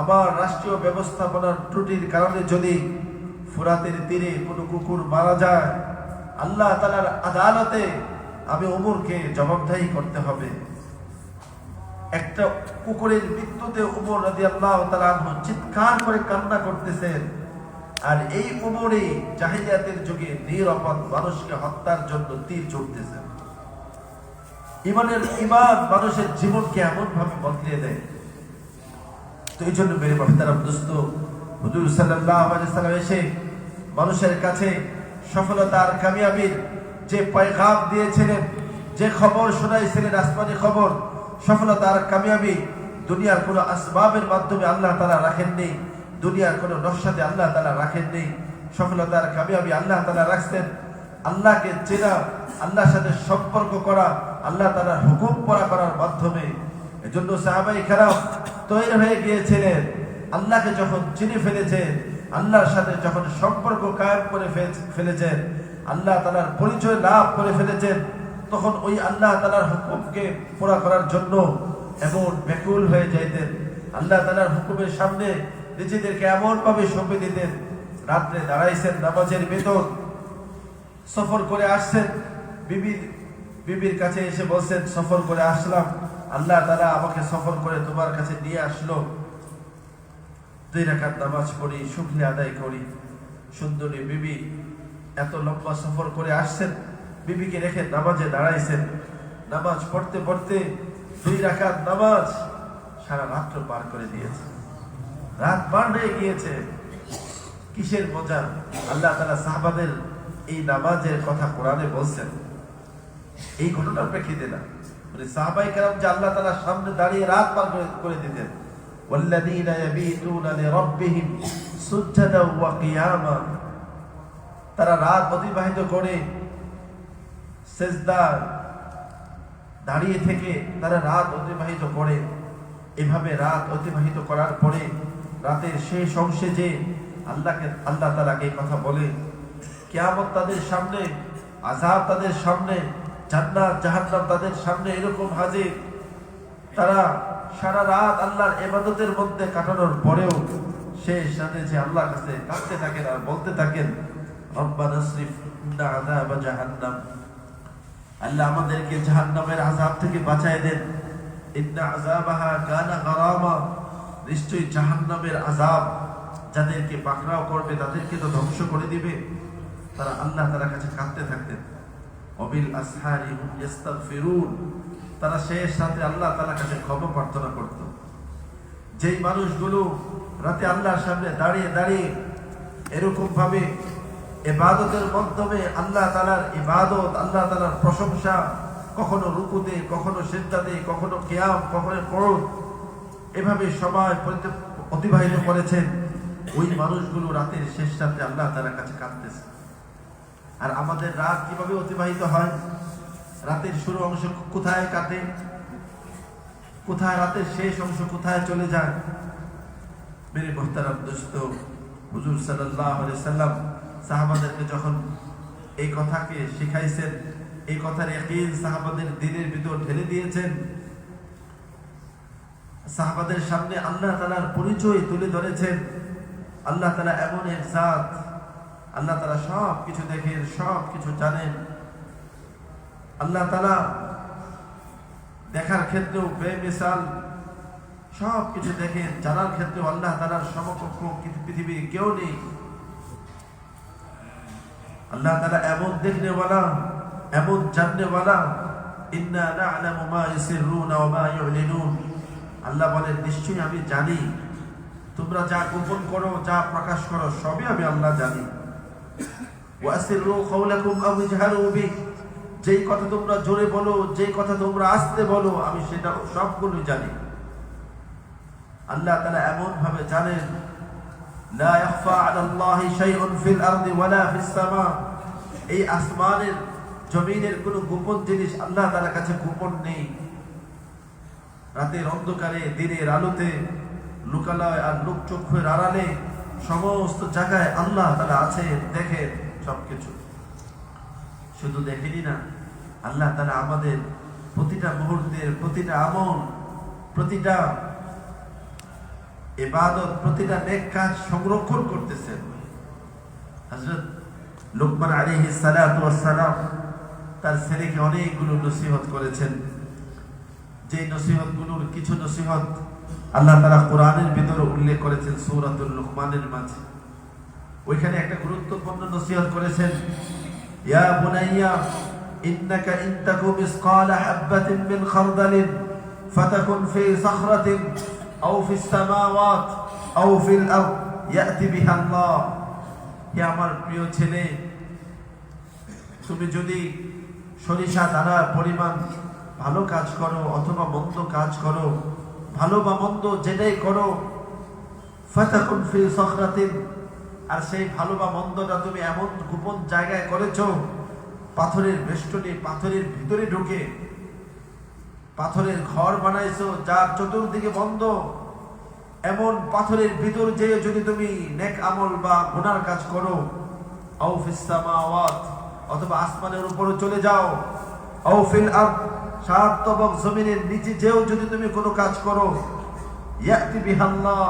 আমার রাষ্ট্রীয় ব্যবস্থাপনার ত্রুটির কারণে যদি ফুরাতের তীরে কোনো কুকুর মারা যায়, আল্লাহ তাআলার আদালতে আমি ওমরকে জবাবদিহি করতে হবে। একটা কুকুরের মৃত্যুতে ওমর রাদিয়াল্লাহু তাআলা আনহু চিৎকার করে কান্না করতেছেন, আর এই ওমরই জাহেলিয়াতের যুগে নিরপরাধ মানুষকে হত্যার জন্য তীর ছুড়তেছেন। ইমান মানুষের জীবনকে এমন ভাবে বদলে দেয়। তো এই জন্য মেরে মুহতারাম দোস্ত, হুজুর সাল্লাল্লাহু আলাইহি সাল্লাম এসে মানুষের কাছে সফলতার কামিয়াবির যে পয়গাম দিয়েছিলেন, যে খবর শোনাইছিলেন, আসমানি খবর, সফলতার কামিয়াবি দুনিয়ার কোনো আসবাবের মাধ্যমে আল্লাহ তাআলা রাখেননি, দুনিয়ার কোনো নকশাতে আল্লাহ তাআলা রাখেননি। সফলতার কামিয়াবি আল্লাহ তাআলা রাখছেন আল্লাহকে চেনা, আল্লাহর সাথে সম্পর্ক করা, আল্লাহ তাআলার হুকুম পড়া করার মাধ্যমে। এজন্য সাহাবায়ে কেরাম তৈরি হয়ে গিয়েছিলেন, আল্লাহকে যখন চিনে ফেলেছেন, আল্লাহর সাথে যখন সম্পর্ক কায়েম করে ফেলেছেন, আল্লাহ তাআলার পরিচয় লাভ করে ফেলেছেন, তখন ওই আল্লাহ তাআলার হুকুমকে পুরা করার জন্য এমন ব্যাকুল হয়ে যাইতেন। আল্লাহ তাআলার হুকুমের সামনে নিজেদেরকে এমন ভাবে সঁপে দিতেন। রাত্রে দাঁড়াইছেন নামাজের বেতন, সফর করে আসছেন, বিবির কাছে এসে বলছেন সফর করে আসলাম, আল্লাহ তাআলা আমাকে সফর করে তোমার কাছে নিয়ে আসলো, 2 রাকাত নামাজ পড়ি, শুকরিয়া আদায় করি। সুন্দরী বিবি এত লম্বা সফর করে আসছেন, বিবিকে রেখে নামাজে দাঁড়াইছেন। নামাজ পড়তে পড়তে 2 রাকাত নামাজ সারা রাত্র পার করে দিয়েছে, রাত পার হয়ে গিয়েছে। কিসের মজা! আল্লাহ তাআলা সাহাবাদের এই নামাজের কথা কোরআনে বলছেন, এই ঘটনার প্রেক্ষিতে না, মানে সাহাবায়ে কেরাম যে আল্লাহ তাআলার সামনে দাঁড়িয়ে রাত পার করে দিতেন। ওয়াল্লাযীনা ইয়াবীতুনা লিরাব্বিহিম সুজদান ওয়া কিয়ামা, তারা রাত অতিবাহিত করে সিজদা দাঁড়িয়ে থেকে তারা রাত অতিবাহিত করে। এভাবে রাত অতিবাহিত করার পরে রাতের শেষ অংশে যে আল্লাহ তাআলাকে এই কথা বলে, কিয়ামত তাদের সামনে, আযাব তাদের সামনে, জান্নাত জাহান্নাম তাদের সামনে এরকম হাজির। তারা সারা রাত আল্লাহর ইবাদতের মধ্যে কাটানোর পরেও শেষ রাতে যে আল্লাহর কাছে কাঁদতে থাকেন আর বলতে থাকেন, রব্বানা সরিফ আন্না আযাব জাহান্নাম, আল্লাহ আমাদেরকে জাহান্নামের আযাব থেকে বাঁচায় দেন। ইন্না আযাবাহা কানা গারামা, নিশ্চয়ই জাহান্নামের আযাব যাদেরকে পাকড়াও করবে তাদেরকে তো ধ্বংস করে দিবে। তারা আল্লাহ তাআলার কাছে কাঁদতে থাকতেন। ওয়াবিল আসহারি হুম ইস্তাগফিরুন, তারা শেষ রাতে আল্লাহ তাআলার কাছে ক্ষমা প্রার্থনা করত। যেই মানুষগুলো রাতে আল্লাহর সামনে দাঁড়িয়ে দাঁড়িয়ে এরকম ভাবে ইবাদতের মাধ্যমে আল্লাহ তাআলার ইবাদত, আল্লাহ তাআলার প্রশংসা, কখনো রুকুতে, কখনো সিজদাতে, কখনো কিয়াম, কখনো কুনুত, এভাবে সময় অতিবাহিত করেছেন, ওই মানুষগুলো রাতের শেষ রাতে আল্লাহ তাআলার কাছে কাঁদতেছে। আর আমাদের রাত কিভাবে অতিবাহিত হয়? রাতের শুরু অংশ কোথায় কাটে, কোথায় রাতের শেষ অংশ কোথায় চলে যায়? মেরে মুহতারাম দোস্ত, হুজুর সাল্লাল্লাহু আলাইহি সাল্লাম সাহাবাদেরকে যখন এই কথাকে শিখাইছেন, এই কথার ইয়াকিন সাহাবাদের দিলের ভিতর ঢেলে দিয়েছেন, সাহাবাদের সামনে আল্লাহ তাআলার পরিচয় তুলে ধরেছেন। আল্লাহ তাআলা এমন এক জাত, আল্লাহ তাআলা সব কিছু দেখেন, সব কিছু জানেন। আল্লাহ তাআলা দেখার ক্ষেত্রেও বেমিসাল, সব কিছু দেখেন। জানার ক্ষেত্রেও আল্লাহ তাআলার সমকক্ষ পৃথিবীর কেউ নেই। আল্লাহ তাআলা এমন দেখনেওয়ালা, এমন জাননেওয়ালা। ইন্না না'লামু মা ইউসিররুনা ওয়া মা ইউলিনুন, আল্লাহ বলেন নিশ্চয়ই আমি জানি, তোমরা যা গোপন করো, যা প্রকাশ করো, সবই আমি আল্লাহ জানি। ওয়াসিররু কাওলাকুম আও ইজহারু বিহি, যেই কথা তোমরা জোরে বলো, যেই কথা তোমরা আস্তে বলো, আমি সেটা সবগুলো জানি। আল্লাহ তাআলা এমন ভাবে জানেন, লা ইয়াখফা আলাল্লাহি শাইউন ফিল আরদি ওয়ালা ফিস সামা, এই আসমানের জমিনের কোনো গোপন জিনিস আল্লাহ তাআলার কাছে গোপন নেই। রাতের অন্ধকারে, দিনের আলোতে, লোকালয় আর লোকচক্ষুর আড়ালে সমস্ত জায়গায় আল্লাহ তাআলা আছেন, দেখেন সবকিছু। শুধু দেখেনি না, আল্লাহ তাআলা আমাদের প্রতিটা মুহূর্তের প্রতিটা আমল, প্রতিটা ইবাদত, প্রতিটা নেক কাজ সংরক্ষণ করতেছেন। হযরত লুকমান আলাইহিস সালাতু ওয়াস সালাম তার ছেলেকে অনেকগুলো নসিহত করেছেন। যে নসিহতগুলোর কিছু নসিহত আল্লাহ তাআলা কোরআনের ভিতরে উল্লেখ করেছেন সূরাতুল লুকমানের মাঝে। ওইখানে একটা গুরুত্বপূর্ণ নসিহত করেছেন, ইয়া বুনাইয়া ইন্নাকা ইন তাকু মিসকালা হাববাতিন মিন খারদালিন ফাতাকুন ফি সাখরাতিন আও ফিস সামাওয়াত আও ফিল আরদ ইয়াতি বিহা আল্লাহ। হে আমার প্রিয় ছেলে, তুমি যদি সরিষা দানার পরিমাণ ভালো কাজ করো অথবা মন্দ কাজ করো, ভালো বা মন্দ যেটাই করো, ফাতাকুন ফি সাখরাতিন, আর সেই ভালো বা মন্দটা তুমি এমন গোপন জায়গায় করেছো, পাথরের বেষ্টনী, পাথরের ভিতরে ঢুকে পাথরের ঘর বানাইছো যার চতুর্দিকে বন্ধ, এমন পাথরের ভিতর যেয়ে যদি তুমি নেক আমল বা গুনার কাজ করো, আও ফিস সামাওয়াত, অথবা আসমানের উপরে চলে যাও, আও ফিল আরদ, সাত তবক জমিনের নিচে যেও যদি তুমি কোনো কাজ করো, ইয়াতি বিহাল্লাহ,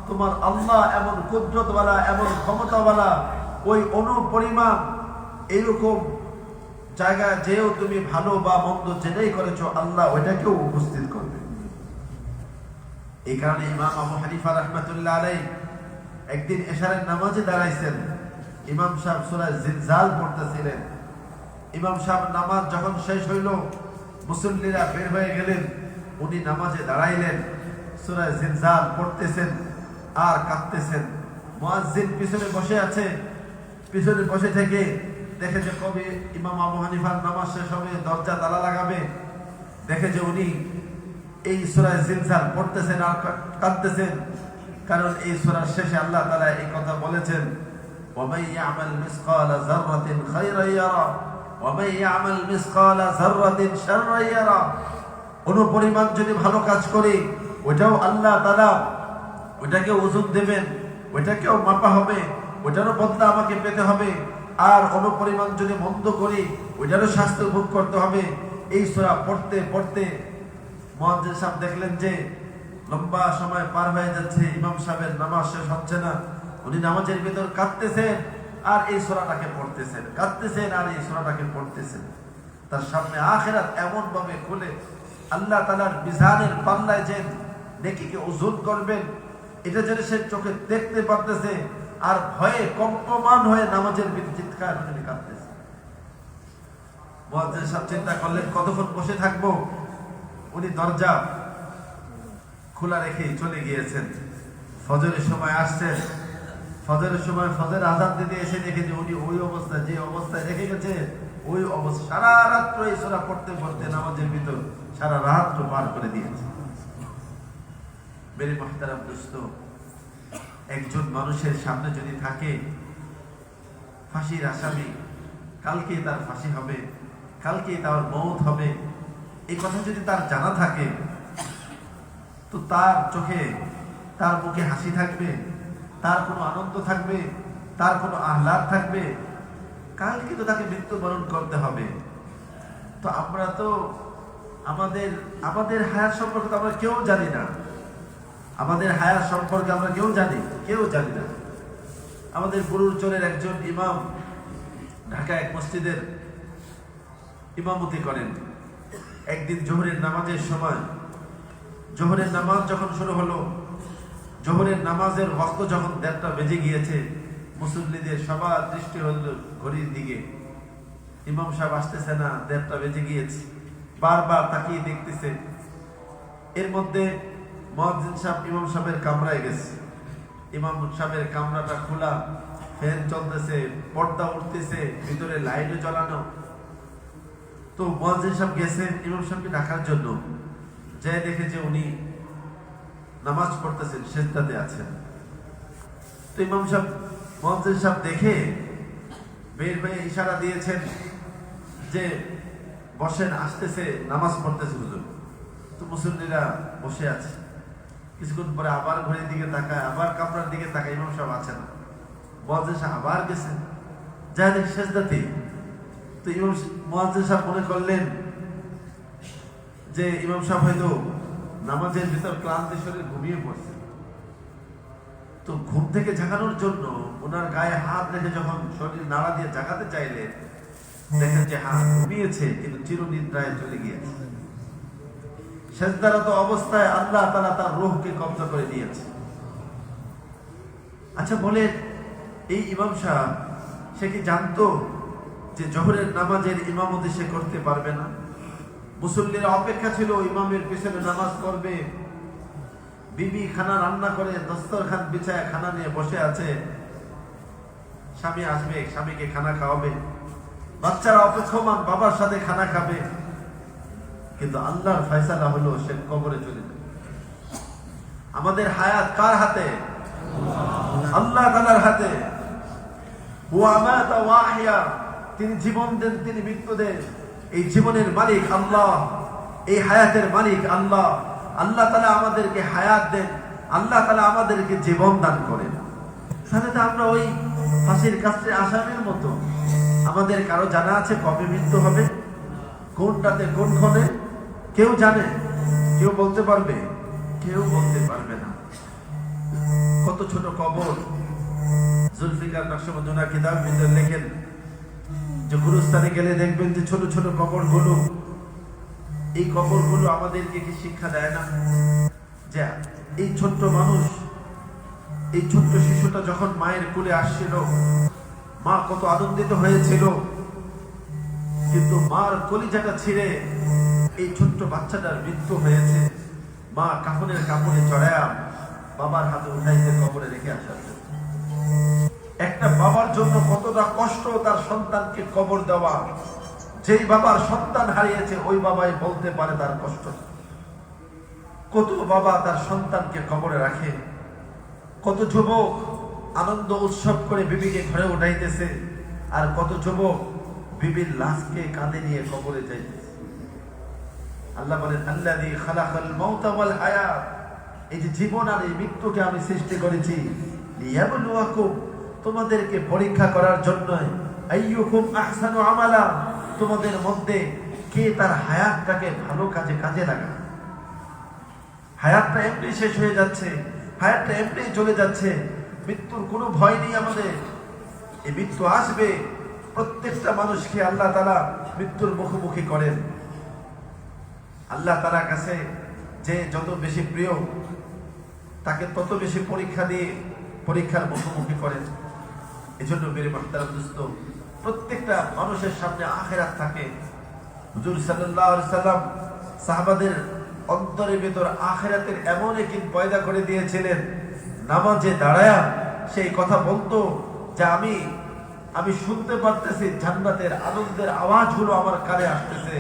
তোমার আল্লাহ এমন কুদরতওয়ালা, এমন ক্ষমতাওয়ালা, ওই অনুপরিমাণ এইরকম জায়গায় যেও তুমি ভালো বা মন্দ যেটাই করেছো, আল্লাহ ওইটাকেও উপস্থিত করবে। এই কারণে ইমাম আবু হানিফা রাহমাতুল্লাহ আলাইহি একদিন এশারের নামাজে দাঁড়াইছেন, ইমাম সাহেব সূরা জিলজাল পড়তেছিলেন। ইমাম সাহেব নামাজ যখন শেষ হইল, মুসল্লিরা বের হয়ে গেলেন, উনি নামাজে দাঁড়াইলেন, সূরা জিলজাল পড়তেছেন আর কাঁদতেছেন। মুয়াজ্জিন পিছনে বসে আছে, পিছনে বসে থেকে দেখে যে কবে ইমাম আবু হানিফার নামাজ শেষ হবে, দরজা তালা লাগাবে, দেখে যে উনি এই সূরা জিলজাল পড়তেছেন আর কাঁদতেছেন। কারণ এই সূরার শেষে আল্লাহ তাআলা এই কথা বলেছেন, ওয়ামান ইয়ামাল মিসকালা যাররাতিন খায়রান ইয়ারা ওয়ামান ইয়ামাল মিসকালা যাররাতিন শাররান ইয়ারা। অনুপরিমাণ যদি ভালো কাজ করি, ওটাও আল্লাহ তাআলা ওটাকে ওজন দেবেন, ওটাকেও মাপা হবে, ওটারও বদলা আমাকে পেতে হবে। আর অনুপরিমাণ যদি মন্দ করি, ওটারও শাস্তি ভোগ করতে হবে। এই সূরা পড়তে পড়তে মুয়াজ্জিন সাহেব দেখলেন যে লম্বা সময় পার হয়ে যাচ্ছে, ইমাম সাহেবের নামাজ শেষ হচ্ছে না। উনি নামাজের ভিতর কাঁদতেছেন আর এই সূরাটাকে পড়তেছেন, কাঁদতেছেন আর এই সূরাটাকে পড়তেছেন। তার সামনে আখিরাত এমন ভাবে খুলে আল্লাহ তাআলার মিজানের পাল্লায় যে নেকিকে ওজন করবেন, এটা যেন সে চোখে দেখতে পারতেছে, আর ভয়ে কম্পমান হয়ে নামাজের ভিতর চিৎকার করে কাঁদতেছে। মুয়াজ্জিন সাহেব চিন্তা করলেন কতক্ষণ বসে থাকবো। উনি দরজা খোলা রেখে চলে গিয়েছেন। ফজরের সময় আসছেন, ফজরের সময় ফজর আযান দিতে এসে দেখে যে উনি ওই অবস্থায়, যে অবস্থায় রেখে গেছে ওই অবস্থা, সারা রাত্র এই সূরা পড়তে পড়তে নামাজের ভিতর সারা রাত পার করে দিয়েছে। মেরে মুহতারাম দোস্ত, একজন মানুষের সামনে যদি থাকে ফাঁসির আসামি, কালকে তার ফাঁসি হবে, কালকে তার মওত হবে, এই কথা যদি তার জানা থাকে, তো তার চোখে, তার মুখে হাসি থাকবে, তার কোনো আনন্দ থাকবে, তার কোনো আহ্লাদ থাকবে? কালকে তো তাকে মৃত্যুবরণ করতে হবে। তো আমরা তো আমাদের হায়াত সম্পর্কে তো আমরা কেউ জানি না, আমাদের হায়াত সম্পর্কে আমরা কেউ জানি না। আমাদের গুরুর চরের একজন ইমাম ঢাকা এক মসজিদের ইমামতি করেন। একদিন জোহরের নামাজের সময়, জোহরের নামাজ যখন শুরু হলো, জোহরের নামাজের ওয়াক্ত যখন 1:30 বেজে গিয়েছে, মুসল্লিদের সবার দৃষ্টি হলো ঘড়ির দিকে। ইমাম সাহেব আসতেছে না, 1:30 বেজে গিয়েছে, বারবার তাকিয়ে দেখতেছে। এর মধ্যে মুয়াজ্জিন সাহেব ইমাম সাহেবের কামরায় গেছে। ইমাম সাহেবের কামরাটা খোলা, ফ্যান চলতেছে, পর্দা উঠতেছে, ভিতরে লাইটও জ্বালানো। তো মুয়াজ্জিন সাহেব গেছেন ইমাম সাহেবকে ডাকার জন্য, যে দেখে যে উনি নামাজ পড়তেছেন, সিজদাতে আছেন। তো ইমাম সাহেব, মুয়াজ্জিন সাহেব দেখে বের হয়ে ইশারা দিয়েছেন যে বসেন, আসতেছে, নামাজ পড়তেছে হুজুর। তো মুসল্লিরা বসে আছে। কিছুক্ষণ পরে আবার ঘড়ির দিকে তাকায়, আবার কামরার দিকে তাকায়, ইমাম সাহেব আছেন। মুয়াজ্জিন সাহেব আবার গেছেন, যা দেখে সিজদাতে। তো মুয়াজ্জিন সাহেব মনে করলেন যে ইমাম সাহেব হয়তো নামাজের ভিতর ক্লান্তি শরীর ঘুমিয়ে পড়ছে। তো ঘুম থেকে জাগানোর জন্য ওনার গায়ে হাত রেখে যখন শরীর নাড়া দিয়ে জাগাতে চাইলেন, দেখেন যে হাত ঘুমিয়েছে, কিন্তু চিরনিদ্রায় চলে গিয়েছে। সিজদারত অবস্থায় আল্লাহ তাআলা তার রূহকে কবজা করে নিয়েছে। আচ্ছা বলেন, এই ইমাম সাহেব সে কি জানতো যে জোহরের নামাজের ইমামতি সে করতে পারবে না? মুসল্লিরা অপেক্ষা ছিল ইমামের পিছনে নামাজ পড়বে। বিবি খানা রান্না করে দস্তরখান বিছায় খানা নিয়ে বসে আছে, স্বামী আসবে, স্বামীকে খানা খাওয়াবে, বাচ্চারা অপেক্ষমান বাবার সাথে খানা খাবে। কিন্তু আল্লাহর ফয়সালা হলো সে কবরে চলে যাবে। আমাদের হায়াত কার হাতে? আল্লাহ তাআলার হাতে। ওয়া আমাতা ওয়া আহইয়া, তিনি জীবন দেন, তিনি মৃত্যু দেন। এই জীবনের মালিক আল্লাহ, এই হায়াতের মালিক আল্লাহ। আল্লাহ তাআলা আমাদেরকে হায়াত দেন, আল্লাহ তাআলা আমাদেরকে জীবন দান করেন। তাহলে তো আমরা ওই ফাঁসির কাছে আসামির মতো, আমাদের কারো জানা আছে কবে মৃত্যু হবে, কোন রাতে কোন ক্ষণে? কেউ জানে? কেউ বলতে পারবে? কেউ বলতে পারবে না। কত ছোট কবর। জুলফিকার নকশবন্দির কিতাব ভিতরে লেখেন যে গুরুস্থানে গেলে দেখবেন যে ছোট ছোট কবরগুলো, এই কবরগুলো আমাদেরকে কি শিক্ষা দেয় না যে এই ছোট্ট মানুষ, এই ছোট্ট শিশুটা যখন মায়ের কোলে আসছিল, মা কত আনন্দিত হয়েছিল, কিন্তু মার কলিজাটা ছিঁড়ে এই ছোট্ট বাচ্চাটার মৃত্যু হয়েছে। মা কাফনের কাপড়ে চড়ায়া বাবার হাতে উঠাইতে কবরে রেখে আসার জন্য। একটা বাবার জন্য কতটা কষ্ট তার সন্তানকে কবর দেওয়া। যেই বাবার সন্তান হারিয়েছে ওই বাবাই বলতে পারে তার কষ্ট। কত বাবা তার সন্তানকে কবরে রাখে, কত যুবক আনন্দ উৎসব করে বিবিকে ঘরে উঠাইতেছে, আর কত যুবক বিবির লাশকে কাঁধে নিয়ে কবরে যাইতেছে। আল্লাহ বলেন আল্লাযী খালাকাল মাউতা ওয়াল হায়াত, এই যে জীবন আর এই মৃত্যুকে আমি সৃষ্টি করেছি লিয়াবলুয়াকুম, তোমাদেরকে পরীক্ষা করার জন্য। আইয়ুকুম আহসানু আমালা, তোমাদের মধ্যে কে তার হায়াতটাকে ভালো কাজে কাজে লাগায়। হায়াতটা এমনি শেষ হয়ে যাচ্ছে, হায়াতটা এমনি চলে যাচ্ছে, মৃত্যুর কোনো ভয় নেই আমাদের। এই মৃত্যু আসবে, প্রত্যেকটা মানুষকে আল্লাহ তাআলা মৃত্যুর মুখোমুখি করেন। আল্লাহ তাআলার কাছে যে যত বেশি প্রিয় তাকে তত বেশি পরীক্ষা দিয়ে পরীক্ষার মুখোমুখি করেন। এজন্য মেরে মুহতারাম দোস্ত, প্রত্যেকটা মানুষের সামনে আখিরাত থাকে। হুজুর সাল্লাল্লাহু আলাইহি সাল্লাম সাহাবাদের অন্তরের ভিতর আখিরাতের এমন একদিন পয়দা করে দিয়েছিলেন, নামাজে দাঁড়ায়া সেই কথা বলতো যে আমি শুনতে পারতেছি জান্নাতের আনন্দের আওয়াজগুলো আমার কানে আসতেছে,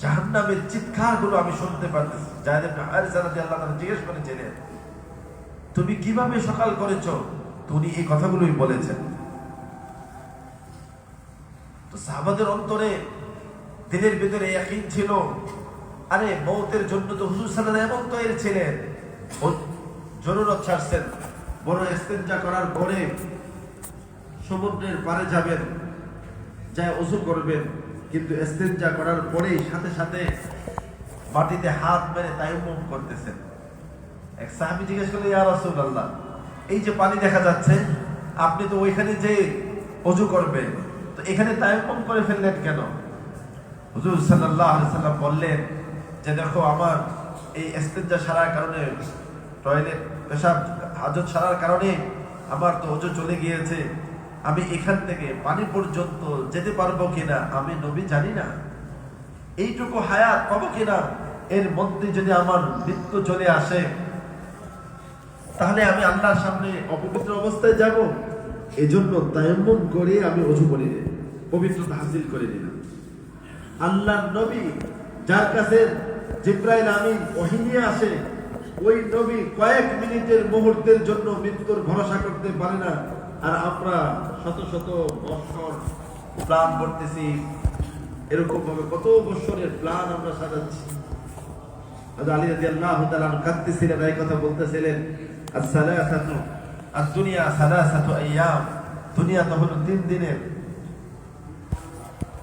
জাহান্নামের চিৎকারগুলো আমি শুনতে পারতেছি। যায়েদ ইবনে হারিসা রাদিয়াল্লাহু আনহু জিজ্ঞেস করেছিলেন, তুমি কিভাবে সকাল করেছো? তো উনি এই কথাগুলোই বলেছেন। তো সাহাবাদের অন্তরে দিলের ভিতরে ইয়াকিন ছিল, আরে মওতের জন্য তো হুজুর সাল্লাল্লাহু আলাইহি ওয়াসাল্লাম এমন তৈরি ছিলেন। জরুরত ছাড়ছেন, বড় ইস্তেনজা করার পরে সমুদ্রের পাড়ে যাবেন, যায় ওযু করবেন, কিন্তু ইস্তেনজা করার পরেই সাথে সাথে মাটিতে হাত মেরে তায়াম্মুম করতেছেন। এক সাহাবী জিজ্ঞেস করলেন, ইয়া রাসূলুল্লাহ, এই যে পানি দেখা যাচ্ছে, আপনি তো ওইখানে যে ওযু করবেন, তো এখানে তায়াম্মুম করে ফেললেন কেন? হুজুর সাল্লাল্লাহু আলাইহি সাল্লাম বললেন যে দেখো, আমার এই ইস্তেনজা সারার কারণে, টয়লেট পেশাব হাজত সারার কারণে আমার তো ওযু চলে গিয়েছে, আমি এখান থেকে পানি পর্যন্ত যেতে পারবো কিনা আমি নবী জানি না, এইটুকু হায়াত পাবো কিনা, এর মধ্যে যদি আমার মৃত্যু চলে আসে তাহলে আমি আল্লাহর সামনে অপবিত্র অবস্থায় যাব। এজন্য তায়াম্মুম করে আমি ওযু করে নিই, পবিত্রতা হাসিল করে নিলাম। আল্লাহর নবী যার কাছে জিবরাইল আমিন ওহী নিয়ে আসে, ওই নবী কয়েক মিনিটের মুহূর্তের জন্য মৃত্যুর ভরসা করতে পারে না, আর আমরা শত শত বছর প্ল্যান করতেছি, এরকম ভাবে কত বছরের প্ল্যান আমরা সাজাচ্ছি। আলী রাদিয়াল্লাহু তাআলা কাঁদতেছিলেন, এই কথা বলতেছিলেন, as-salasatu ad-dunya salasatu ayyam, দুনিয়া তো হলো 3 দিনের।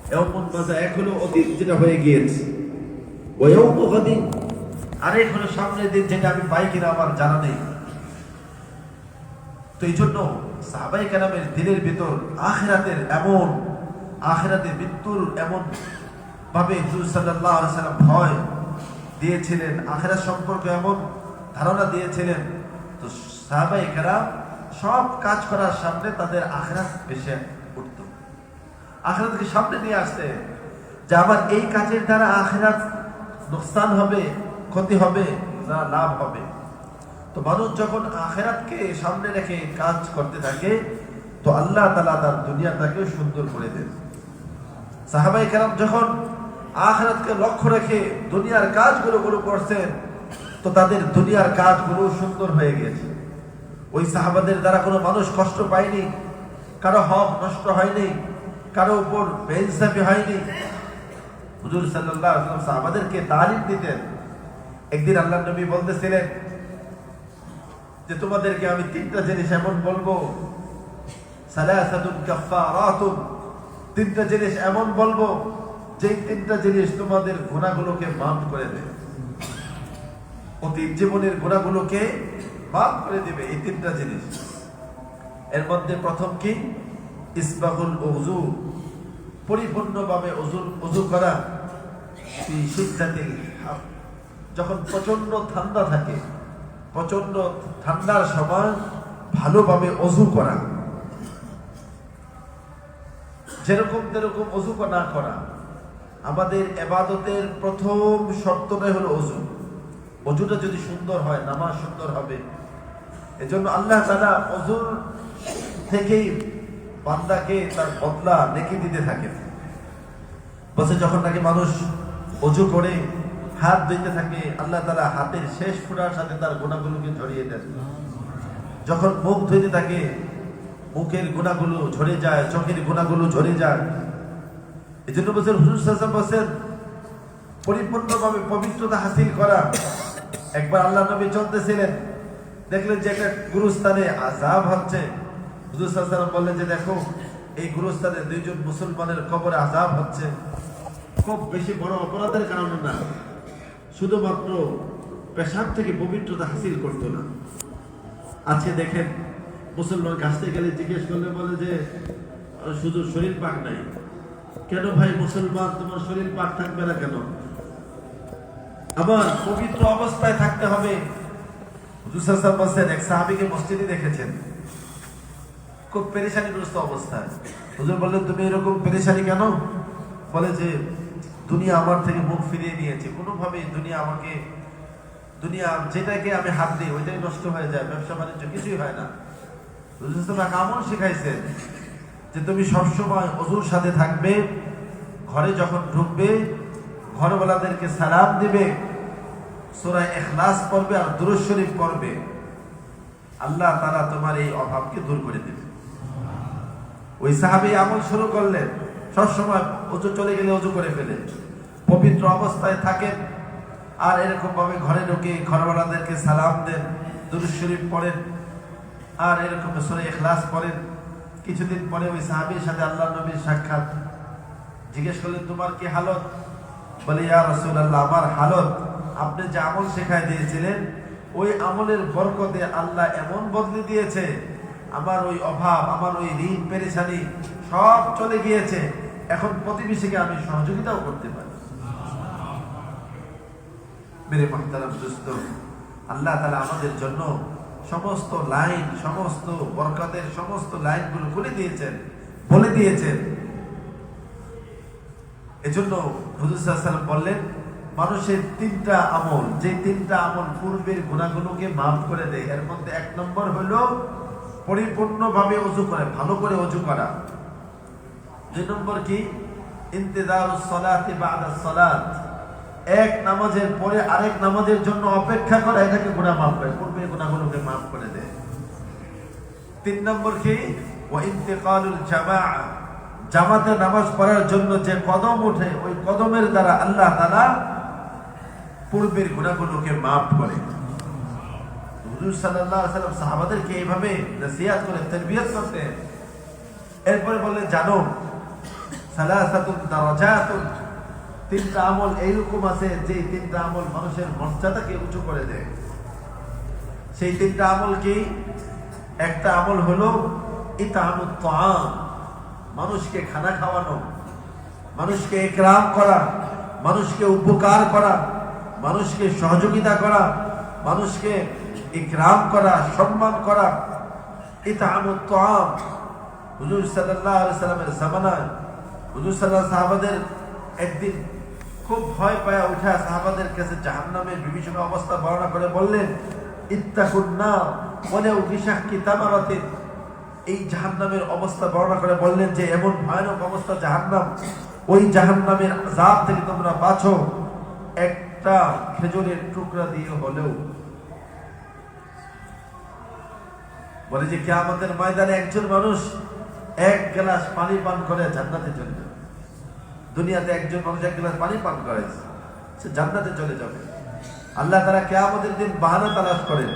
ইয়াউমুন মাযা, এক হলো অতীত যেটা হয়ে গিয়েছে, ওয়া ইয়াউমু গাদিন, আরেক হলো সামনের দিন যেটা আমি পাই কিনা আমার জানা নেই। তো এই জন্য সাহাবায়ে কেরামের দিলের ভিতর আখিরাতের এমন, আখিরাতে মৃত্যুর এমন ভাবে হুজুর সাল্লাল্লাহু আলাইহি সাল্লাম ভয় দিয়েছিলেন, আখিরাত সম্পর্কে এমন ধারণা দিয়েছিলেন। তো সাহাবায়ে কেরাম সব কাজ করার সামনে তাদের আখিরাত ভেসে উঠত, আখিরাতকে সামনে নিয়ে আসতে, যে আমার এই কাজের দ্বারা আখিরাত নুকসান হবে, ক্ষতি হবে না লাভ হবে। তো মানুষ যখন আখিরাতকে সামনে রেখে কাজ করতে থাকে, তো আল্লাহ তাআলা তার দুনিয়াটাকে সুন্দর করে দেন। সাহাবায়ে কেরাম যখন আখিরাতকে লক্ষ্য রেখে দুনিয়ার কাজগুলো করছেন, তো তাদের দুনিয়ার কাজগুলো সুন্দর হয়ে গেছে। ওই সাহাবাদের দ্বারা কোনো মানুষ কষ্ট পায়নি, কারো হক নষ্ট হয়নি, কারো উপর বেইনসাফি হয়নি। হুজুর সাল্লাল্লাহু আলাইহি ওয়াসাল্লাম সাহাবাদেরকে তালিম দিতেন। একদিন আল্লাহর নবী বলতেছিলেন যে তোমাদেরকে আমি 3টা জিনিস এমন বলবো, সালাসাতুন কাফফারাতুন তিনটা জিনিস এমন বলবো যে তিনটা জিনিস তোমাদের গুনাহগুলোকে মাফ করে দেবে, অতীত জীবনের গুনাহগুলোকে মাফ করে দিবে। এই তিনটা জিনিস, এর মধ্যে প্রথম কি? ইসবাহুল ওযু, পরিপূর্ণভাবে ওযু করা। ফি শিদ্দাতিল হার, যখন প্রচন্ড ঠান্ডা থাকে, প্রচন্ড ঠান্ডার সময় ভালোভাবে ওযু করা, যেরকম তেরকম ওযু না করা। আমাদের ইবাদতের প্রথম শর্তটাই হলো ওযু। ওযুটা যদি সুন্দর হয়, নামাজ সুন্দর হবে। এজন্য আল্লাহ তাআলা ওযুর থেকেই বান্দাকে তার বদলা নেকি দিতে থাকেন। বসে যখন নাকি মানুষ ওযু করে হাত ধুইতে থাকে, আল্লাহ তাআলা হাতের শেষ ফোঁটার সাথে তার গুনাহগুলোকে ঝরিয়ে দেন। যখন মুখ ধুইতে থাকে, মুখের গুনাহগুলো ঝরে যায়, চোখের গুনাহগুলো ঝরে যায়। এই জন্য বলছেন হুজুর সাল্লাল্লাহু আলাইহি ওয়াসাল্লাম বলেন, পরিপূর্ণভাবে পবিত্রতা হাসিল করা। একবার আল্লাহ নবী চলতেছিলেন, দেখলেন যে একটা গুরুস্থানে আযাব হচ্ছে। হুজুর সাল্লাল্লাহু আলাইহি ওয়াসাল্লাম বললেন যে দেখো, এই গুরুস্থানে দুইজন মুসলমানের কবরে আযাব হচ্ছে। খুব বেশি বড় অপরাধের কারণে না, শুধুমাত্র পেশাব থেকে পবিত্রতা হাসিল করতো না। আজকে দেখেন মুসলমান কাছতে গেলে জিজ্ঞেস করলে বলে যে শুধু শরীর পাক নাই। কেন ভাই মুসলমান, তোমার শরীর পাক থাকবে না কেন? আবার পবিত্র অবস্থায় থাকতে হবে। হুজুর সাল্লাল্লাহু আলাইহি ওয়াসাল্লাম বলেন, এক সাহাবীকে মসজিদে দেখেছেন খুব পেরেশানিগ্রস্ত অবস্থায়। হুজুর বললেন, তুমি এরকম পেরেশানি কেন? বলে যে দুনিয়া আমার থেকে মুখ ফিরিয়ে নিয়েছে, কোনোভাবেই দুনিয়া যেটাকে আমি হাত দিই ওইটাই নষ্ট হয়ে যায়, ব্যবসা বাণিজ্য কিছুই হয় না। হুজুর সাল্লাল্লাহু আলাইহি ওয়াসাল্লাম আমল শিখাইছেন যে তুমি সবসময় ওযুর সাথে থাকবে, ঘরে যখন ঢুকবে ঘরওয়ালাদেরকে সালাম দিবে, সূরা ইখলাস পড়বে আর দুরূদ শরীফ পড়বে। আল্লাহ তাআলা তোমার এই অভাবকে দূর করে দেবে। ওই সাহাবী আমল শুরু করলেন, সবসময় ওযু চলে গেলে ওযু করে ফেলে, পবিত্র অবস্থায় থাকেন, আর এরকম ভাবে ঘরে ঢুকে ঘরওয়ালাদেরকে সালাম দেন, দুরূদ শরীফ পড়েন, আর এরকম সূরা ইখলাস পড়েন। কিছুদিন পরে ওই সাহাবীর সাথে আল্লাহর নবীর সাক্ষাৎ। জিজ্ঞেস করলেন, তোমার কি হালত? বলে, ইয়া রাসূলুল্লাহ, আমার হালত আপনি যে আমল শেখায় দিয়েছিলেন ওই আমলের বরকতে আল্লাহ এমন বদলে দিয়েছে, আমার ওই অভাব, আমার ওই ঋণ পেরেশানি সব চলে গিয়েছে। এখন প্রতিবেশীকে আমি সহযোগিতাও করতে পারি। মেরে মুহতারাম দোস্ত, আল্লাহ তাআলা আমাদের জন্য সমস্ত লাইন, সমস্ত বরকতের সমস্ত লাইনগুলো খুলে দিয়েছেন, বলে দিয়েছেন। এজন্য হুজুর সাল্লাল্লাহু আলাইহি ওয়াসাল্লাম বললেন, মানুষের তিনটা আমল, যে তিনটা আমল পূর্বের গুনাহগুলোকে মাফ করে দেয়, এর মধ্যে এক নম্বর হলো পরিপূর্ণভাবে ওযু করে, ভালো করে ওযু করা। দুই নম্বর কি? ইন্তিজারুস সালাতি বা'দাস সালাত, এক নামাজের পরে আরেক নামাজের জন্য অপেক্ষা করা, এটাকে গুনাহ মাফ করে, পূর্বের গুনাহগুলোকে মাফ করে দেয়। তিন নম্বর কি? ওয়া ইন্তিকালুল জামাআ, জামাতে নামাজ পড়ার জন্য যে কদম ওঠে, ওই কদমের দ্বারা আল্লাহ তাআলা পূর্বের গুনাহগুলোকে মাফ করে। হুজুর সাল্লাল্লাহু আলাইহি ওয়াসাল্লাম সাহাবাদেরকে এইভাবে নসিহত করে তারবিয়ত করতেন। এরপরে বলে, জানো সালাসাতুন দারাজাতুন, তিনটা আমল এইরকম আছে যে তিনটা আমল মানুষের মর্যাদাকে উঁচু করে দেয়। সেই তিনটা আমল কি? একটা আমল হলো ইতামুত তাআম, মানুষকে খানা খাওয়ানো, মানুষকে ইকরাম করা, মানুষকে উপকার করা, মানুষকে সহযোগিতা করা, মানুষকে ইকরাম করা, সম্মান করা। ইতামুত তাআম। হুজুর সাল্লাল্লাহু আলাইহি ওয়াসাল্লামের জামানায় হুজুর সাল্লাল্লাহু সাহাবাদের একদিন খুব ভয় পায়া উঠা সাহাবাদের কাছে জাহান্নামের বিভীষণ অবস্থা বর্ণনা করে বললেন, ইত্তাকুন নার ওয়ালাউ বিশাক্কি তামারাতিন। এই জাহান্নামের অবস্থা বর্ণনা করে বললেন যে এমন ভয়ানক অবস্থা জাহান্নাম, ওই জাহান্নামের আযাব থেকে তোমরা বাঁচো একটা খেজুরের টুকরা দিয়ে হলেও। বলে যে কিয়ামতের ময়দানে একজন মানুষ এক গ্লাস পানি পান করে জান্নাতে চলে যাবে। দুনিয়াতে একজন মানুষ এক গ্লাস পানি পান করে সে জান্নাতে চলে যাবে। আল্লাহ তাআলা কিয়ামতের দিন বাহানা তালাশ করেন।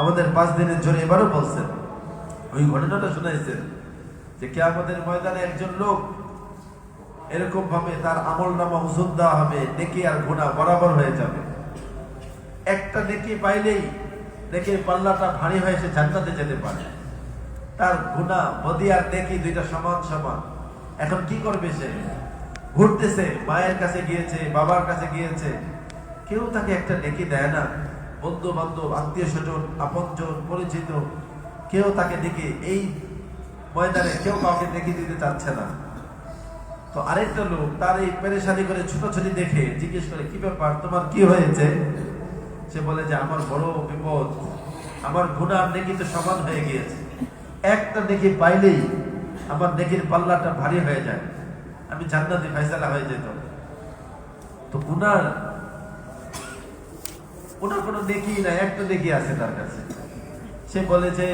আমাদের 5 দিনের জন্য এবারও বলছেন, ওই ঘটনাটা শুনাইছেন যে কিয়ামতের ময়দানে একজন লোক এরকম ভাবে তার আমলনামা ওজন দেওয়া হবে, নেকি আর গুনাহ বরাবর হয়ে যাবে। একটা নেকি পাইলেই নেকির পাল্লাটা ভারী হয়ে সে জান্নাতে যেতে পারে। তার গুনাহ বদি আর নেকি দুইটা সমান সমান। এখন কি করবে সে? ঘুরতেছে, মায়ের কাছে গিয়েছে, বাবার কাছে গিয়েছে, কেউ তাকে একটা নেকি দেয় না। বন্ধু বান্ধব, আত্মীয় স্বজন, আপনজন, পরিচিত কেউ তাকে দেখে এই ময়দানে কেউ কাউকে নেকি দিতে চাচ্ছে না। তো আরেকটা লোক তার এই পেরেশানি করে ছুটোছুটি দেখে জিজ্ঞেস করে, কি ব্যাপার, তোমার কি হয়েছে? সে বলে যে আমার বড় বিপদ, আমার গুনাহ নেকি তো সমান হয়ে গিয়েছে, একটা নেকি পাইলেই আমার নেকির পাল্লাটা ভারী হয়ে যায়, আমি জান্নাতে ফয়সালা হয়ে যেত। তো উনার কোনো নেকি নাই, একটা নেকি আছে তার কাছে। সে বলে যে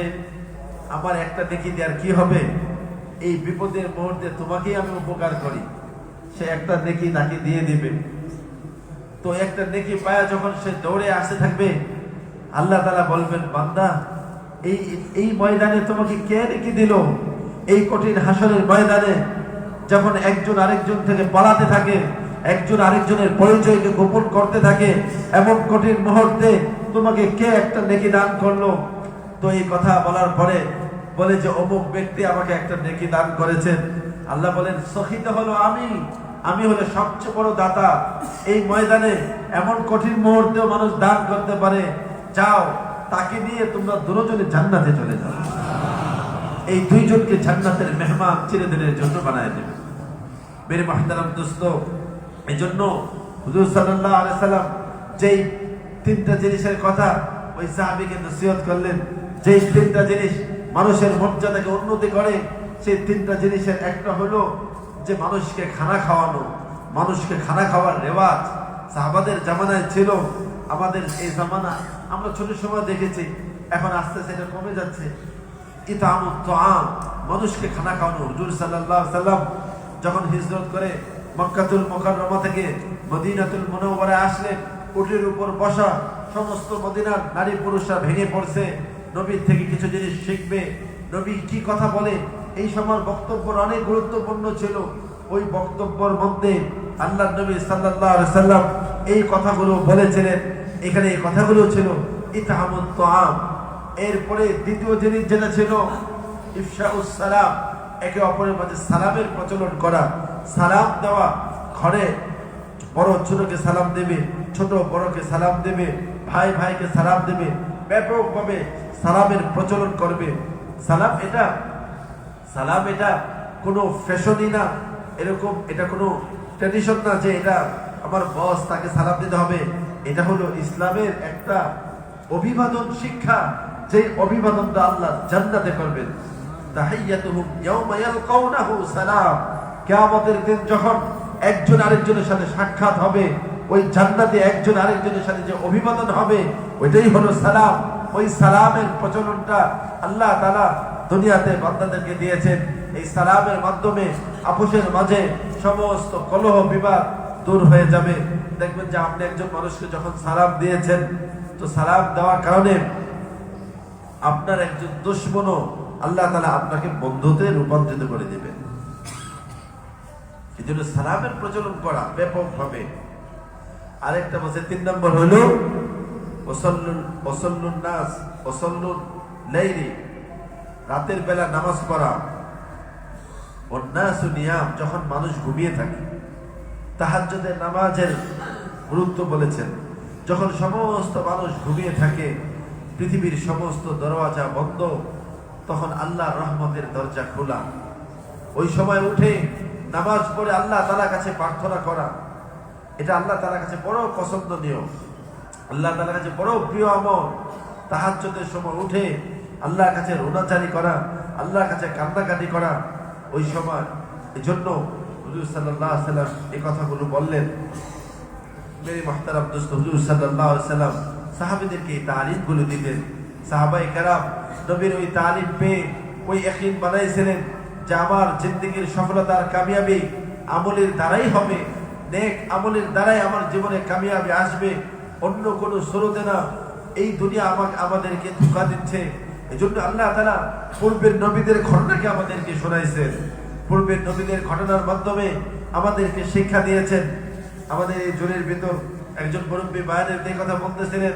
আমার একটা নেকি দেওয়ার কি হবে, এই বিপদের মুহূর্তে তোমাকেই আমি উপকার করি। সে একটা নেকি তাকে দিয়ে দিবে। তো একটা নেকি পায়া যখন সে দৌড়ে আসতে থাকবে, আল্লাহ তাআলা বলবেন, বান্দা এই ময়দানে তোমাকে কে নেকি দিল? এই কঠিন হাসরের ময়দানে যখন একজন আরেকজন থেকে পালাতে থাকে, একজন আরেকজনের পরিচয়কে গোপন করতে থাকে, এমন কঠিন মুহূর্তে তোমাকে কে একটা নেকি দান করলো? তো এই কথা বলার পরে বলে যে অমুক ব্যক্তি আমাকে একটা নেকি দান করেছেন। আল্লাহ বলেন, সখিত হলো আমি হলো সবচেয়ে বড় দাতা। এই ময়দানে এমন কঠিন মুহূর্তেও মানুষ দান করতে পারে, যাও তাকে নিয়ে তোমরা দুজনে জান্নাতে চলে যাও। এই দুইজনকে জান্নাতের মেহমান চিরদিনের জন্য বানায় দেবে। মেরে মুহতারাম দোস্ত, এই জন্য হুজুর সাল্লাল্লাহু আলাইহি সাল্লাম যেই তিনটা জিনিসের কথা ওই সাহাবীকে নসিহত করলেন, যেই তিনটা জিনিস মানুষের মর্যাদাকে উন্নতি করে, সেই তিনটা জিনিসের একটা হলো যে মানুষকে খানা খাওয়ানো। মানুষকে খানা খাওয়ার রেওয়াজ সাহাবাদের জামানায় ছিল। আমাদের এই জামানা আমরা ছোট সময় দেখেছি, এখন আস্তে আস্তে এটা কমে যাচ্ছে। ইতামুত তাআম, মানুষকে খানা খাওয়ানো। হুজুর সাল্লাল্লাহু আলাইহি সাল্লাম যখন হিজরত করে মক্কাতুল মুকাররমা থেকে মদিনাতুল মুনাওয়ারায় আসলেন, উটের উপর বসা সমস্ত মদিনার নারী পুরুষরা ভেঙে পড়ছে, নবীর থেকে কিছু জিনিস শিখবে, নবী কি কথা বলে। এই সময় বক্তব্য অনেক গুরুত্বপূর্ণ ছিল। ওই বক্তব্যের মধ্যে আল্লাহ নবী সাল্লাল্লাহু আলাইহি সাল্লাম এই কথাগুলো বলেছিলেন। এখানে এই কথাগুলো ছিল ইতামুত তাআম। এরপরে দ্বিতীয় জিনিস যেটা ছিল ইফশাউস সালাম, একে অপরের মাঝে সালামের প্রচলন করা, সালাম দেওয়া। ঘরে বড় ছোটকে সালাম দেবে, ছোট বড়কে সালাম দেবে, ভাই ভাইকে সালাম দেবে, ব্যাপকভাবে সালামের প্রচলন করবে। সালাম এটা কোনো ফ্যাশনই না, এরকম এটা কোনো ট্র্যাডিশন না যে এটা আমার বস তাকে সালাম দিতে হবে। এটা হলো ইসলামের একটা অভিবাদন শিক্ষা, যে অভিবাদনটা আল্লাহ জান্নাতে করবেন। তাহিয়াতুহুম ইয়াওমা ইয়ালকাউনাহু সালাম। কিয়ামতের দিন যখন একজন আরেকজনের সাথে সাক্ষাৎ হবে, ওই জান্নাতে একজন আরেকজনের সাথে যে অভিবাদন হবে, ওইটাই হলো সালাম। ওই সালামের প্রচলনটা আল্লাহ তাআলা দুনিয়াতে বান্দাদেরকে দিয়েছেন। এই সালামের মাধ্যমে আপোষের মাঝে সমস্ত কলহ বিবাদ দূর হয়ে যাবে। দেখবেন যে আপনি একজন মানুষকে যখন সালাম দিয়েছেন, তো সালাম দেওয়ার কারণে আপনার একজন দুশমনও আল্লাহ তাআলা আপনাকে বন্ধুতে রূপান্তরিত করে দেবেন। এই জন্য সালামের প্রচলন করা ব্যাপকভাবে। আরেকটা বলছে 3 নম্বর হলো ওয়াসাল্লুন নাস ওয়াসাল্লুন লাইলি, রাতের বেলা নামাজ পড়া। ওয়ান্নাসু নিয়াম, যখন মানুষ ঘুমিয়ে থাকে। তাহাজ্জুদের নামাজের গুরুত্ব বলেছেন, যখন সমস্ত মানুষ ঘুমিয়ে থাকে, পৃথিবীর সমস্ত দরওয়াজা বন্ধ, তখন আল্লাহর রহমতের দরজা খোলা। ওই সময় উঠে নামাজ পড়ে আল্লাহ তাআলার কাছে প্রার্থনা করা, এটা আল্লাহ তাআলার কাছে বড় পছন্দনীয়, আল্লাহ তাআলার কাছে বড় প্রিয় আমল। তাহাজ্জুদের সময় উঠে আল্লাহর কাছে রোনাচারি করা, আল্লাহর কাছে কান্নাকাটি করা ওই সময়। এজন্য হুজুর সাল্লাল্লাহু আলাইহি সাল্লাম এই কথাগুলো বললেন। মেরে মুহতারাম দোস্ত, হুজুর সাল্লাল্লাহু আলাইহি সাল্লাম সাহাবীদেরকে এই তালিমগুলো দিতেন। সাহাবায়ে কেরাম নবীর ওই তালিম পেয়ে ওই ইয়াকিন বানাইছিলেন যে আমার জিন্দেগীর সফলতার কামিয়াবি আমলের দ্বারাই হবে, নেক আমলের দ্বারাই আমার জীবনে কামিয়াবি আসবে, অন্য কোনো স্রোতে না। এই দুনিয়া আমাদেরকে ধোঁকা দিচ্ছে। এজন্য আল্লাহ তাআলা পূর্বের নবীদের ঘটনাকে আমাদেরকে শোনাইছেন। পূর্বের নবীদের ঘটনার মাধ্যমে আমাদেরকে শিক্ষা দিয়েছেন। আমাদের এই জোরের ভিতর একজন মুরব্বী বায়ানের এই কথা বলতেছিলেন,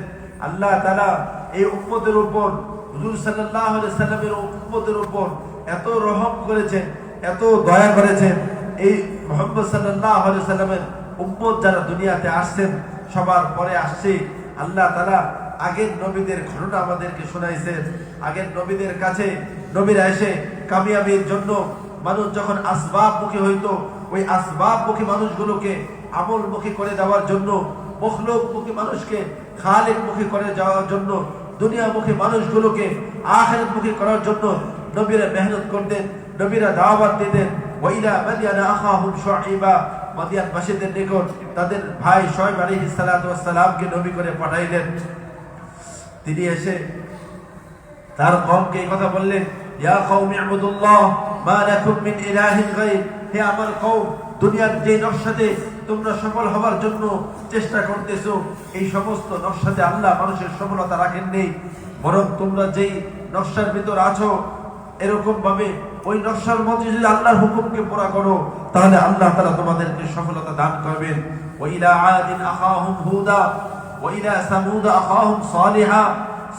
আল্লাহ তাআলা এই উম্মতের উপর, হুজুর সাল্লাল্লাহু আলাইহি সাল্লামের উম্মতের উপর এত রহম করেছেন, এত দয়া করেছেন। এই মুহাম্মদ সাল্লাল্লাহু আলাইহি সাল্লামের উম্মত যারা দুনিয়াতে আসছেন, সবার পরে আসছে, আল্লাহ তাআলা আগের নবীদের ঘটনা আমাদেরকে শোনাইছেন। আগের নবীদের কাছে নবীরা এসে কামিয়াবির জন্য মানুষ যখন আসবাবমুখী হইতো, ওই আসবাবমুখী মানুষগুলোকে আমলমুখী করে দেওয়ার জন্য, মখলুকমুখী মানুষকে খালিকমুখী করে যাওয়ার জন্য, দুনিয়ামুখী মানুষগুলোকে আখিরাতমুখী করার জন্য নবীরা মেহনত করতেন, নবীরা দাওয়াত দিতেন। ওয়াইলা মাদিয়ানা আখাহুম শুআইবা, মাদিয়ানবাসীদের নিকট তাদের ভাই শুআইব আলাইহিস সালাতু ওয়াস সালামকে নবী করে পাঠাইলেন। তিনি এসে তার কওমকে এই কথা বললেন, ইয়া কওমি ইবুদুল্লাহ মা লাকুম মিন ইলাহিন গায়র। হে আমার কওম, দুনিয়ার যে নকশাতে তোমরা সফল হবার জন্য চেষ্টা করতেছো, এই সমস্ত নকশাতে আল্লাহ মানুষের সফলতা রাখেন নেই, বরং তোমরা যেই নকশার ভিতর আছো, এরকম ভাবে ওই নকশার মধ্যে যদি আল্লাহর হুকুমকে পুরা করো, তাহলে আল্লাহ তাআলা তোমাদেরকে সফলতা দান করবেন। ওয়াইলা আদিন আখাহুম হুদা ওয়াইলা সামুদ আখাহুম সালিহা।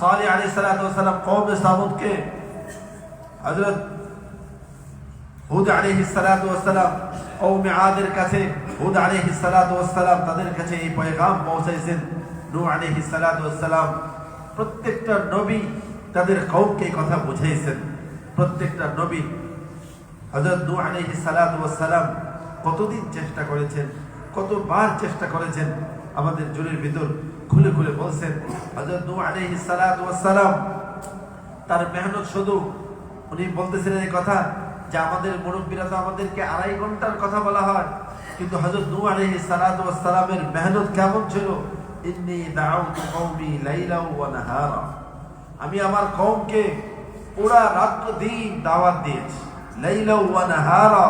সালেহ আলাইহিস সালাতু ওয়াস সালাম কওমে সামুদকে, হযরত হুদ আলাইহিস সালাতু ওয়াস সালাম কওমে আদের কাছে, হুদ আলাইহিস সালাতু ওয়াস সালাম তাদের কাছে এই পয়গাম পৌঁছাইছেন। নূহ আলাইহিস সালাতু ওয়াস সালাম, প্রত্যেকটা নবী তাদের কওমকে কথা বুঝাইছেন। প্রত্যেকটা নবী, হযরত নূহ আলাইহিস সালাতু ওয়াস সালাম কতদিন চেষ্টা করেছেন, কতবার চেষ্টা করেছেন, আমাদের জোরের ভিতর খুলে খুলে বলছেন। হযরত নূহ আলাইহিস সালাতু ওয়াস সালাম তার মেহনত শুধু, উনি বলতেছিলেন এই কথা যে আমাদের মুরব্বীরা তো আমাদেরকে 2.5 ঘন্টার কথা বলা হয়, কিন্তু হযরত নূহ আলাইহিস সালাতু ওয়াস সালামের মেহনত কেমন ছিল? ইন্নী দাউতু কওমি লাইলা ওয়া নাহারা। আমি আমার কওমকে পুরা রাত দিন দাওয়াত দিয়েছি। লাইলা ওয়া নাহারা,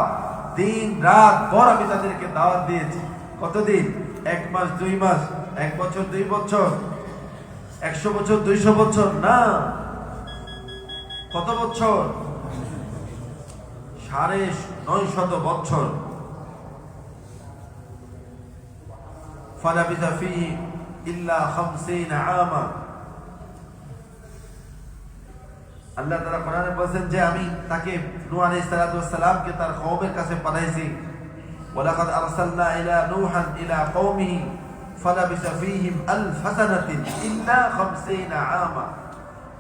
দিন রাত ভর আমি তাদেরকে দাওয়াত দিয়েছি। কতদিন? 1 মাস 2 মাস, 1 বছর 2 বছর, 100 বছর 200 বছর না, কত বছর? 950 বছর। ফালাবিথা ফীহি ইল্লা 50 আমা। আল্লাহ তাআলা কোরআনে বলেন যে আমি তাকে, নূহ আলাইহিস সালাতু ওয়াস সালামকে তার কওমের কাছে পাঠাইছি। ওয়ালাকাদ আরসালনা ইলা নূহান ইলা কওমিহি ফালাবিসা ফীহিম আলফ সানাতিন ইল্লা 50 আমা।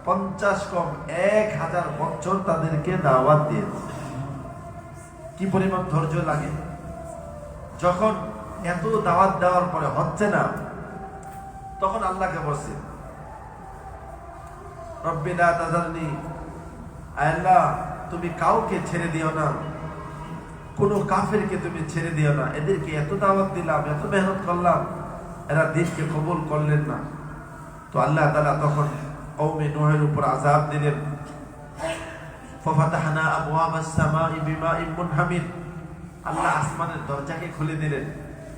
50 কম 1000 বছর তাদেরকে দাওয়াত দিয়েছে। কি পরিমাণ ধৈর্য লাগে! যখন এত দাওয়াত দেওয়ার পরে হচ্ছে না, তখন আল্লাহকে বলছে, রব্বি লা তাযারনি, আল্লাহ তুমি কাউকে ছেড়ে দিও না, কোন কাফেরকে তুমি ছেড়ে দিও না। এদেরকে এত দাওয়াত দিলাম, এত মেহনত করলাম, এরা দিনকে কবুল করলেন না। তো আল্লাহ তাআলা তখন কওমে নূহের উপর আযাব দিলেন। ফাফাতাহনা আবওয়াবাস সামাই বিমাইন মুনহামির, আল্লাহ আসমানের দরজাকে খুলে দিলেন।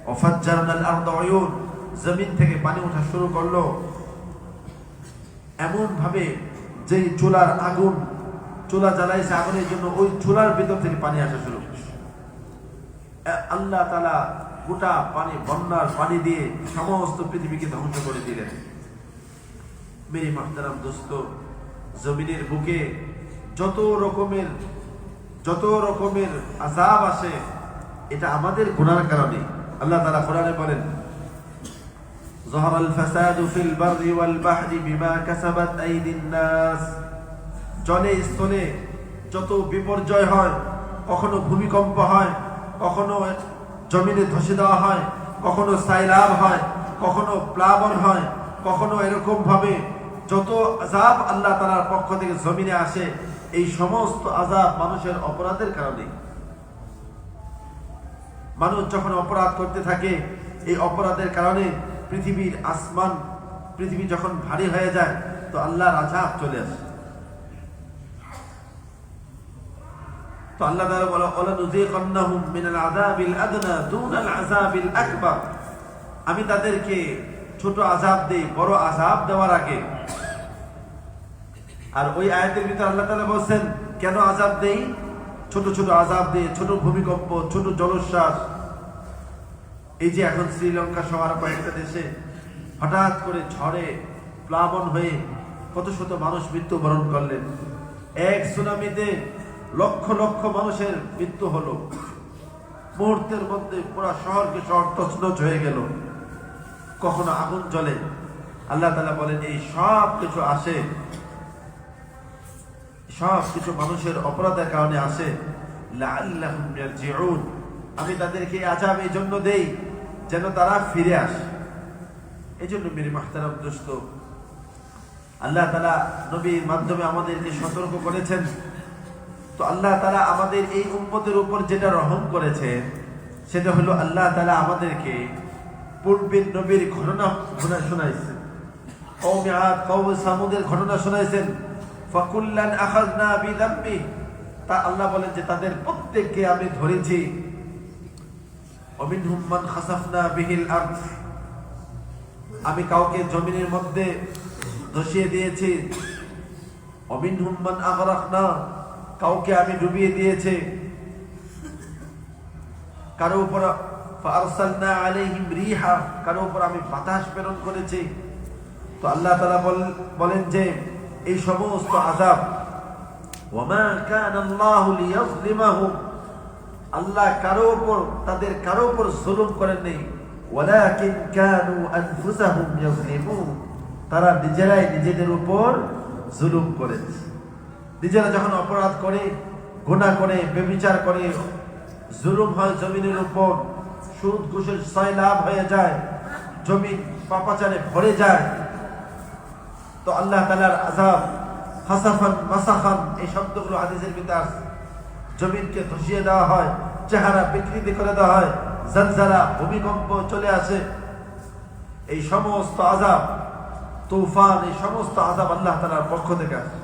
ওয়াফাজ্জারনাল আরদা উয়ুন, জমিন থেকে পানি ওঠা শুরু করলো এমন ভাবে যে চুলার আগুন, চুলা জ্বালাইছে আগুনের জন্য, ওই চুলার ভিতর থেকে পানি আসা শুরু করছে। আল্লাহ তাআলা গোটা পানি, বন্যার পানি দিয়ে সমস্ত পৃথিবীকে ধ্বংস করে দিলেন। মেরে মুহতারাম দোস্ত, জমিনের বুকে যত রকমের আযাব আসে, এটা আমাদের গুনাহর কারণে। আল্লাহ তাআলা কোরআনে বলেন, যাহারাল ফাসাদু ফিল বাররি ওয়াল বাহরি বিমা কাসাবাত আইদিন নাস। জলে স্থলে যত বিপর্যয় হয়, কখনো ভূমিকম্প হয়, কখনো জমিনে ধসে দেওয়া হয়, কখনো সাইলাব হয়, কখনো প্লাবন হয়, কখনো এরকম ভাবে যত আযাব আল্লাহ তাআলার পক্ষ থেকে জমিনে আসে, এই সমস্ত আযাব মানুষের অপরাধের কারণে। মানুষ যখন অপরাধ করতে থাকে, এই অপরাধের কারণে পৃথিবীর আসমান, পৃথিবী যখন ভারী হয়ে যায়, তো আল্লাহর আযাব চলে আসে। তো আল্লাহ তাআলা বলে, ওয়ালা নুযীকান্নাহুম মিনাল আযাবিল আদনা দুনাল আযাবিল আকবার। আমি তাদেরকে ছোট আযাব দেই বড় আযাব দেওয়ার আগে। আর ওই আয়াতের ভিতরে আল্লাহ তাআলা বলেন কেন আযাব দেই? ছোট ছোট আযাব দেই, ছোট ভূমিকম্প, ছোট জলোচ্ছ্বাস, এই যে এখন শ্রীলঙ্কা সহ আরো কয়েকটা দেশে হঠাৎ করে ঝড়ে প্লাবন হয়ে কত শত মানুষ মৃত্যুবরণ করলেন, এক সুনামিতে লক্ষ লক্ষ মানুষের মৃত্যু হলো, মুহূর্তের মধ্যে পুরো শহরকে শহর তছনছ হয়ে গেল, কখনো আগুন জ্বলে। আল্লাহ তাআলা বলেন এই সব কিছু আসে, সব কিছু মানুষের অপরাধের কারণে আসে। লাআল্লাহুম ইয়ারজিউন, আমি তাদেরকে আযাব এই জন্য দেই যেন তারা ফিরে আসে। এই জন্য মেরে মাহতারাম দোস্ত, আল্লাহ তাআলা নবীর মাধ্যমে আমাদেরকে সতর্ক করেছেন। তো আল্লাহ তাআলা আমাদের এই উম্মতের উপর যেটা রহম করেছেন সেটা হলো আল্লাহ তাআলা আমাদেরকে পূর্বের নবীর ঘটনা শোনাইছেন। কওমে আদ, কওমে সামুদের ঘটনা শোনাইছেন। ফাকুল্লান আখাযনা বিযামবি, তা আল্লাহ বলেন যে তাদের প্রত্যেককে আমি ধরেছি। ওয়ামিনহুম মান খাসাফনা বিহিল আরদ, আমি কাউকে জমিনের মধ্যে ধসিয়ে দিয়েছি। ওয়ামিনহুম মান আগরাকনা, কাউকে আমি ডুবিয়ে দিয়েছি। কারো উপর ফারসালনা আলাইহিম রিহা, কারো উপর আমি বাতাস প্রেরণ করেছি। তো আল্লাহ তাআলা বলেন যে এই সমস্ত আযাব, ওয়ামা কানা আল্লাহু লিয়াযলিমাহুম, আল্লাহ তাদের কারো উপর জুলুম করেন নাই, ওয়ালাকিন কানু আনফুসাহুম ইয়াযলিমুন, তারা নিজেরাই নিজেদের উপর জুলুম করেছে। নিজেরা যখন অপরাধ করে, গুনাহ করে, ব্যভিচার করে, জুলুম হয় জমিনের উপর, সুদ ঘুষের সয়লাব হয়ে যায়, জমিন পাপাচারে ভরে যায়, তো আল্লাহ তাআলার আযাব খাসাফান মাসাখান, এই শব্দগুলো হাদিসের ভিতরে আছে। জমিনকে ধসিয়ে দেওয়া হয়, চেহারা বিকৃতি করে দেওয়া হয়, জলজালা, ভূমিকম্প চলে আসে। এই সমস্ত আযাব, তুফান, এই সমস্ত আযাব আল্লাহ তাআলার পক্ষ থেকে আসে।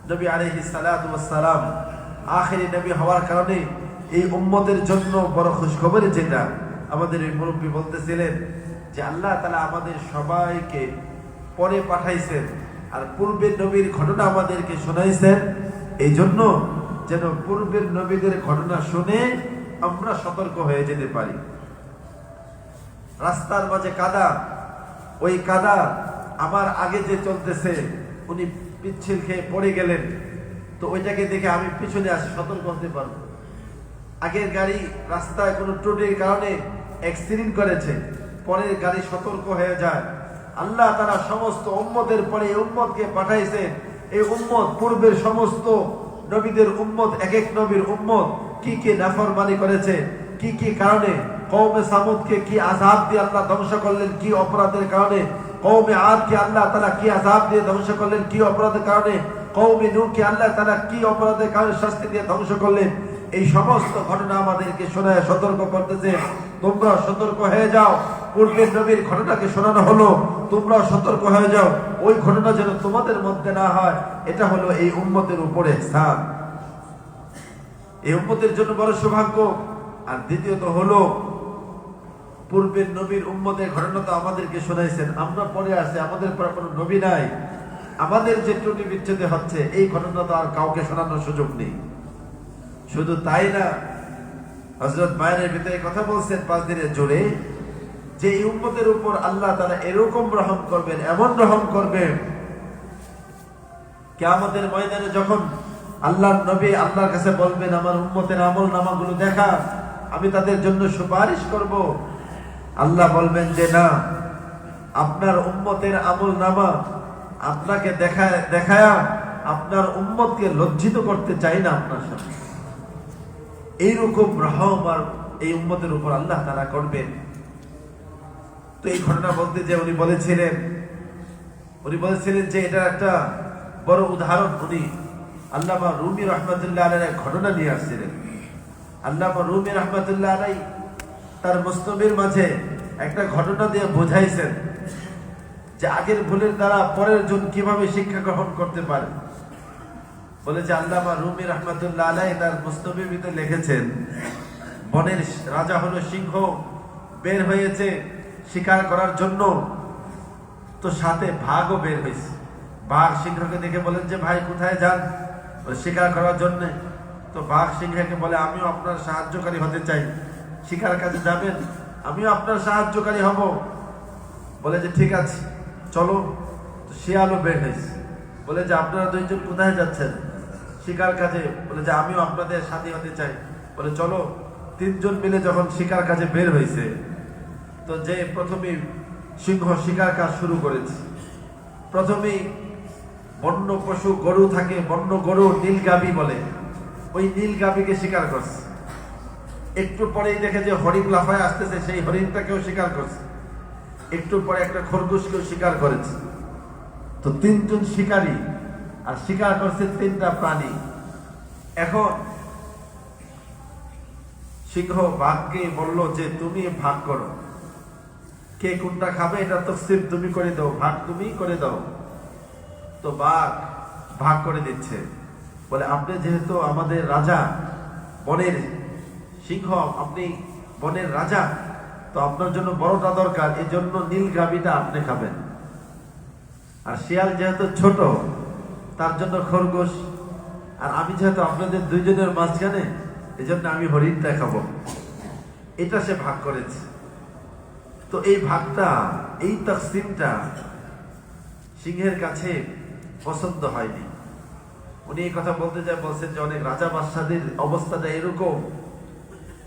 নবী আলাইহিস সালাতু ওয়াস সালাম আখেরি নবী হওয়ার কারণে এই উম্মতের জন্য বড় খুশখবরি, যেটা আমাদের এই মুরব্বী বলতেছিলেন যে আল্লাহ তাআলা আমাদের সবাইকে পরে পাঠাইছেন আর পূর্বের নবীর ঘটনা আমাদেরকে শোনাইছেন, এই জন্য যেন পূর্বের নবীদের ঘটনা শুনে আমরা সতর্ক হয়ে যেতে পারি। রাস্তার মাঝে কাদা, ওই কাদা আমার আগে যে চলতেছে উনি পিচ্ছিল খেয়ে পড়ে গেলেন, তো ওইটাকে দেখে আমি পিছনে আসি, সতর্ক হতে পারবো। আগের গাড়ি রাস্তায় কোনো ত্রুটির কারণে অ্যাক্সিডেন্ট করেছে, পরের গাড়ি সতর্ক হয়ে যায়। আল্লাহ তাআলা সমস্ত উম্মতের পরে এই উম্মতকে পাঠাইছেন। এই উম্মত পূর্বের সমস্ত নবীদের উম্মত, এক এক নবীর উম্মত কি কি নাফরমানি করেছে, কি কি কারণে। কওমে সামুদকে কি আযাব দিয়ে আল্লাহ ধ্বংস করলেন, কি অপরাধের কারণে। কওমে আদকে আল্লাহ তাআলা কি আযাব দিয়ে ধ্বংস করলেন, কি অপরাধের কারণে। কওমে নূহকে আল্লাহ তাআলা কি অপরাধের কারণে শাস্তি দিয়ে ধ্বংস করলেন। এই সমস্ত ঘটনা আমাদেরকে শোনায় সতর্ক করতেছে, তোমরা সতর্ক হয়ে যাও। পূর্বের নবীর ঘটনাকে শোনানো হলো, তোমরা সতর্ক হয়ে যাও, ওই ঘটনা যেন তোমাদের মধ্যে না হয়। এটা হলো এই উম্মতের উপরে ইহসান, এই উম্মতের জন্য বড় সৌভাগ্য। আর দ্বিতীয়ত হলো পূর্বের নবীর উম্মতের ঘটনা তো আমাদেরকে শোনাইছেন, আমরা পরে আসে, আমাদের পর কোনো নবী নাই, আমাদের যে ত্রুটি বিচ্ছেদে হচ্ছে এই ঘটনা তো আর কাউকে শোনানোর সুযোগ নেই। শুধু তাই না, হযরত মায়ের ভিতরে কথা বলছেন 5 দিনের জোরে যে এই উম্মতের উপর আল্লাহ তাআলা এরকম রহম করবেন, এমন রহম করবেন, কিয়ামতের ময়দানে যখন আল্লাহর নবী আল্লাহর কাছে বলবেন আমার উম্মতের আমল নামাগুলো দেখা, আমি তাদের জন্য সুপারিশ করব, আল্লাহ বলবেন যে না, আপনার উম্মতের আমল নামা আপনাকে দেখায়া আপনার উম্মতকে লজ্জিত করতে চাই না আপনার সাথে। এইরকম রহম আর এই উম্মতের উপর আল্লাহ তাআলা করবেন। তো এই ঘটনা বলতে যে উনি বলেছিলেন যে এটা একটা বড় উদাহরণ। উনি আল্লামা রুমি রাহমাতুল্লাহ আলাইহির ঘটনা নিয়ে আসছিলেন। আল্লামা রুমি রাহমাতুল্লাহ আলাইহি তার মুসনদের মাঝে একটা ঘটনা দিয়ে বোঝাইছেন যে আগের ভুলের দ্বারা পরের জন কিভাবে শিক্ষা গ্রহণ করতে পারে। বলে যে আল্লামা রুমি রাহমাতুল্লাহ আলাইহি তার মুসনদের ভিতরে লিখেছেন, বনের রাজা হলো সিংহ, বের হয়েছে শিকার করার জন্য, তো সাথে বাঘও বের হয়েছে। বাঘ সিংহকে দেখে বলেন যে ভাই কোথায় যান? শিকার করার জন্য। তো বাঘ সিংহকে বলে আমিও আপনার সাহায্যকারী হতে চাই, শিকার কাজে যাবেন? আমিও আপনার সাহায্যকারী হব। বলে যে ঠিক আছে চলো। তো শিয়ালও বের হয়েছে। বলে যে আপনারা দুইজন কোথায় যাচ্ছেন? শিকার কাজে। বলে যে আমিও আপনাদের সাথী হতে চাই। বলে চলো। তিনজন মিলে যখন শিকার কাজে বের হয়েছে, তো যে প্রথমে সিংহ শিকার কাজ শুরু করেছে। প্রথমেই বন্য পশু গরু থাকে, বন্য গরু নীলগাভী বলে, ওই নীলগাভীকে শিকার করছে। একটু পরেই দেখে যে হরিণ লাফায় আসতেছে, সেই হরিণটাকেও শিকার করছে। একটু পরে একটা খরগোশকেও শিকার করেছে। তো তিনজন শিকারী, আর শিকার করছে তিনটা প্রাণী। এখন সিংহ বাঘকে বলল যে তুমি ভাগ করো, কে কোনটা খাবে এটা তফসিল তুমি করে দাও, ভাগ তুমি করে দাও। তো বাঘ ভাগ করে দিচ্ছে। বলে আপনি যেহেতু আমাদের রাজা, বনের সিংহ, আপনি বনের রাজা, তো আপনার জন্য বড়টা দরকার, এই জন্য নীল গাভীটা আপনি খাবেন। আর শিয়াল যেহেতু ছোট, তার জন্য খরগোশ। আর আমি যেহেতু আপনাদের দুইজনের মাঝখানে, এই জন্য আমি হরিণটা খাবো। এটা সে ভাগ করেছে। তো এই ভাগটা, এই তাকসিমটা সিংহের কাছে পছন্দ হয়নি। উনি এই কথা বলতে যায়, বলছেন যে অনেক রাজা বাদশাদের অবস্থাটা এরকম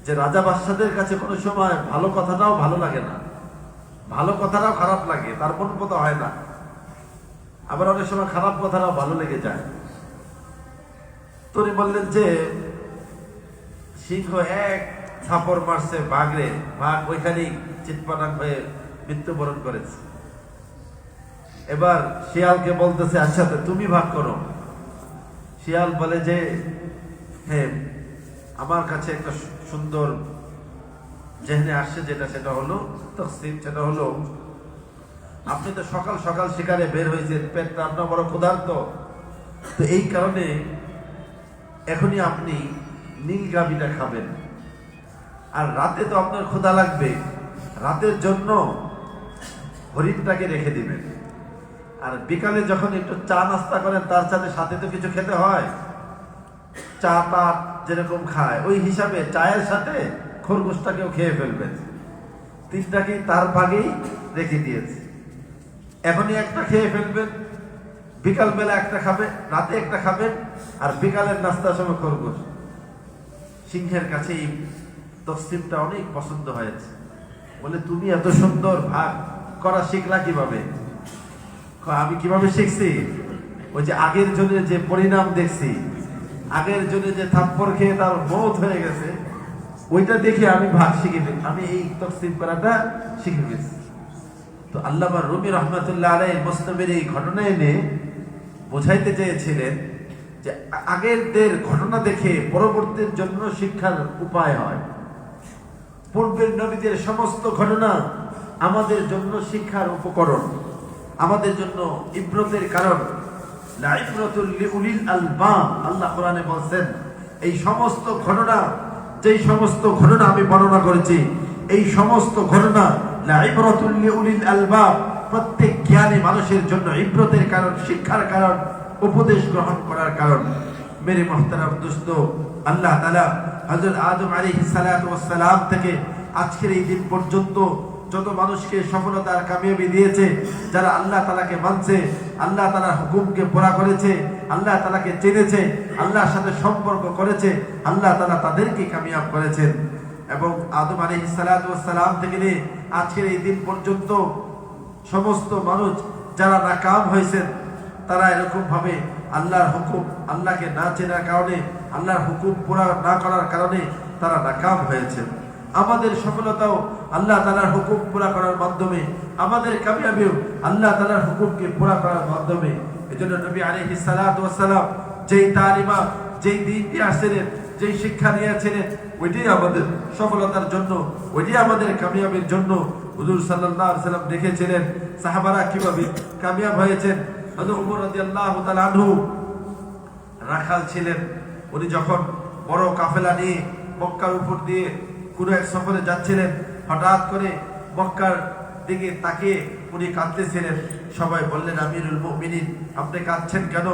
যে রাজা বাদশাদের কাছে কোনো সময় ভালো কথাটাও ভালো লাগে না, ভালো কথাটাও খারাপ লাগে, তার মন মতো হয় না। আবার অনেক সময় খারাপ কথাটাও ভালো লেগে যায়। তো উনি বললেন যে সিংহ এক থাপড় মারছে বাঘরে, বাঘ ওইখানেই চিৎপাটান হয়ে মৃত্যুবরণ করেছে। এবার শিয়ালকে বলতেছে আচ্ছা তুমি ভাগ করো। শিয়াল বলে যে হ্যাঁ, আমার কাছে একটা সুন্দর জেহনে আসছে, সেটা হলো তকসিম। সেটা হলো আপনি তো সকাল সকাল শিকারে বের হয়েছেন, পেটটা আপনার বড় ক্ষুধার্ত, তো এই কারণে এখনই আপনি নীল গাভীটা খাবেন। আর রাতে তো আপনার ক্ষুধা লাগবে, রাতের জন্য হরিণটাকে রেখে দিবেন। আর বিকালে যখন একটু চা নাস্তা করেন, তার সাথে সাথে তো কিছু খেতে হয়, চা টা যেরকম খায় ওই হিসাবে চায়ের সাথে খরগোশটাকেও খেয়ে ফেলবেন। তিনটাকেই তার ভাগেই রেখে দিয়েছে। এখনই একটা খেয়ে ফেলবেন, বিকাল বেলা একটা খাবে, রাতে একটা খাবেন, আর বিকালের নাস্তার সময় খরগোশ। সিংহের কাছে এই তসলিমটা অনেক পছন্দ হয়েছে। বলে তুমি এত সুন্দর ভাগ করা শিখলা কিভাবে? আমি কিভাবে শিখছি? ওই যে আগের জনের যে পরিণাম দেখছি, আগের জনে যে থাপ্পড় খেয়ে তার মৌত হয়ে গেছে, ওইটা দেখে আমি ভাগ শিখে ফেলি, আমি এই তকসিম করাটা শিখে গেছি। তো আল্লামা রুমি রহমাতুল্লাহ আলাইহি মুসনাদের এই ঘটনা এনে বোঝাইতে চেয়েছিলেন যে আগেরদের ঘটনা দেখে পরবর্তীর জন্য শিক্ষার উপায় হয়। পূর্বের নবীদের সমস্ত ঘটনা আমাদের জন্য শিক্ষার উপকরণ, আমাদের জন্য ইব্রতের কারণ। লাইব্রাতুল লিউলিল আলবাব, আল্লাহ কোরআনে বলেন এই সমস্ত ঘটনা, যেই সমস্ত ঘটনা আমি বর্ণনা করেছি, এই সমস্ত ঘটনা লাইব্রাতুল লিউলিল আলবাব, প্রত্যেক জ্ঞানী মানুষের জন্য ইব্রতের কারণ, শিক্ষার কারণ, উপদেশ গ্রহণ করার কারণ। মেরে মুহতারাম দোস্ত, আল্লাহ তাআলা হযরত আদম আলাইহিস সালাতু ওয়াস সালাম থেকে আজকের এই দিন পর্যন্ত যত মানুষকে সফলতা আর কামিয়াবি দিয়েছে, যারা আল্লাহ তাআলাকে মানছে, আল্লাহ তাআলার হুকুমকে পুরা করেছে, আল্লাহ তাআলাকে চিনেছে, আল্লাহর সাথে সম্পর্ক করেছে, আল্লাহ তাআলা তাদেরকে কামিয়াব করেছেন। এবং আদম আলাইহিস সালাতু ওয়াস সালাম থেকে নিয়ে আজকের এই দিন পর্যন্ত সমস্ত মানুষ যারা নাকাম হয়েছেন, তারা এরকম ভাবে আল্লাহর হুকুম, আল্লাহকে না চেনার কারণে, আল্লাহর হুকুম পুরা না করার কারণে তারা নাকাম হয়েছে। আমাদের সফলতাও আল্লাহ তাআলার হুকুম পুরা করার মাধ্যমে, আমাদের কামিয়াবিও আল্লাহ তাআলার হুকুমকে পুরা করার মাধ্যমে। এজন্য নবী আলাইহিস সালাতু ওয়াস সালাম যেই তালিমা, যেই দিন দিয়ে আসছিলেন, যেই শিক্ষা নিয়েছিলেন, ওইটাই আমাদের সফলতার জন্য, ওইটাই আমাদের কামিয়াবির জন্য। হুজুর সাল্লাল্লাহু আলাইহি সাল্লাম দেখেছিলেন সাহাবারা কিভাবে কামিয়াব হয়েছেন। হযরত ওমর রাদিয়াল্লাহু তাআলা আনহু রাখাল ছিলেন। উনি যখন বড় কাফেলা নিয়ে মক্কার উপর দিয়ে কোনো এক সফরে যাচ্ছিলেন, হঠাৎ করে মক্কার দিকে তাকিয়ে উনি কাঁদতেছিলেন। সবাই বললেন আমিরুল মুমিনিন, আপনি কাঁদছেন কেন?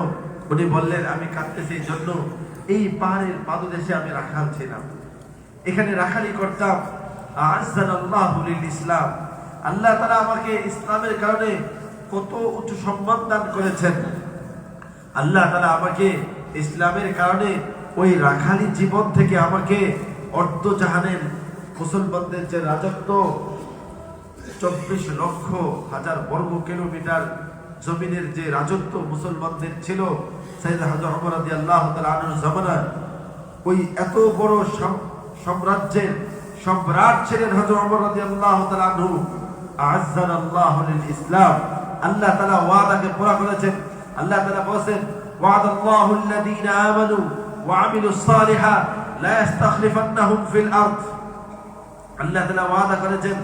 উনি বললেন আমি কাঁদতেছি এই জন্য, এই পাহাড়ের পাদদেশে আমি রাখাল ছিলাম, এখানে রাখালি করতাম, আ'আজ্জানাল্লাহু লিল ইসলাম। আল্লাহ তাআলা আমাকে ইসলামের কারণে কত উঁচু সম্মান দান করেছেন। আল্লাহ তাআলা আমাকে ইসলামের কারণে ওই রাখালি জীবন থেকে আমাকে অর্ধ জাহানের মুসলমানদের যে রাজত্ব 24,00,000 বর্গ কিলোমিটার জমিনের যে রাজত্ব মুসলমানদের ছিল, সাইয়েদনা হযরত ওমর রাদিয়াল্লাহু তাআলা আনহুর জামানায় ওই এত বড় সাম্রাজ্যের সম্রাট ছিলেন হযরত ওমর রাদিয়াল্লাহু তাআলা আনহু। আ'আজ্জানাল্লাহু লিল ইসলাম। আল্লাহ তাআলা ওয়াদাকে পুরা করেছেন। আল্লাহ তাআলা বলেন, ওয়াদাল্লাহু আল্লাযীনা আমানু ওয়া আমিলুস সালিহাত লা ইস্তাখলিফান্নাহুম ফিল আরদ। আল্লাহ তাআলা ওয়াদা করেছেন,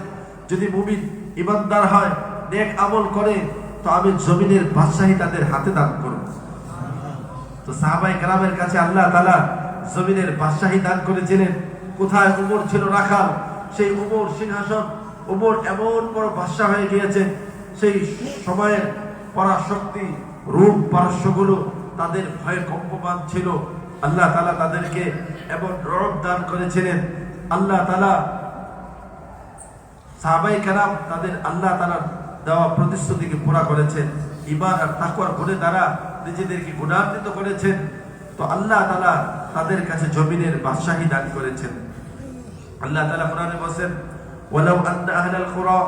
যদি মুমিন ঈমানদার হয়, নেক আমল করে, তো আমি জমিনের বাদশাহী তাদের হাতে দান করব। তো সাহাবায়ে কেরামের কাছে আল্লাহ তাআলা জমিনের বাদশাহী দান করেছিলেন। কোথায় উমর ছিল রাখাল, সেই উমর সিংহাসন, উমর এমন বড় বাদশা হয়ে গিয়েছেন, সেই সময়ের পরাশক্তি রূপ পারস্যগুলো তাদের ভয়ে কম্পমান ছিল। আল্লাহ তাআলা তাদেরকে এমন রব দান করেছিলেন। আল্লাহ তাআলা সাহাবায়ে কেরাম তাদের আল্লাহ তাআলার দেওয়া প্রতিশ্রুতিকে পুরা করেছেন। ঈমান আর তাকওয়ার গুণে দ্বারা নিজেদেরকে গুণান্বিত করেছেন। তো আল্লাহ তাআলা তাদের কাছে জমিনের বাদশাহী দান করেছেন। আল্লাহ তাআলা কোরআনে বলেন, ওয়ালাউ আন্না আহলাল কুরা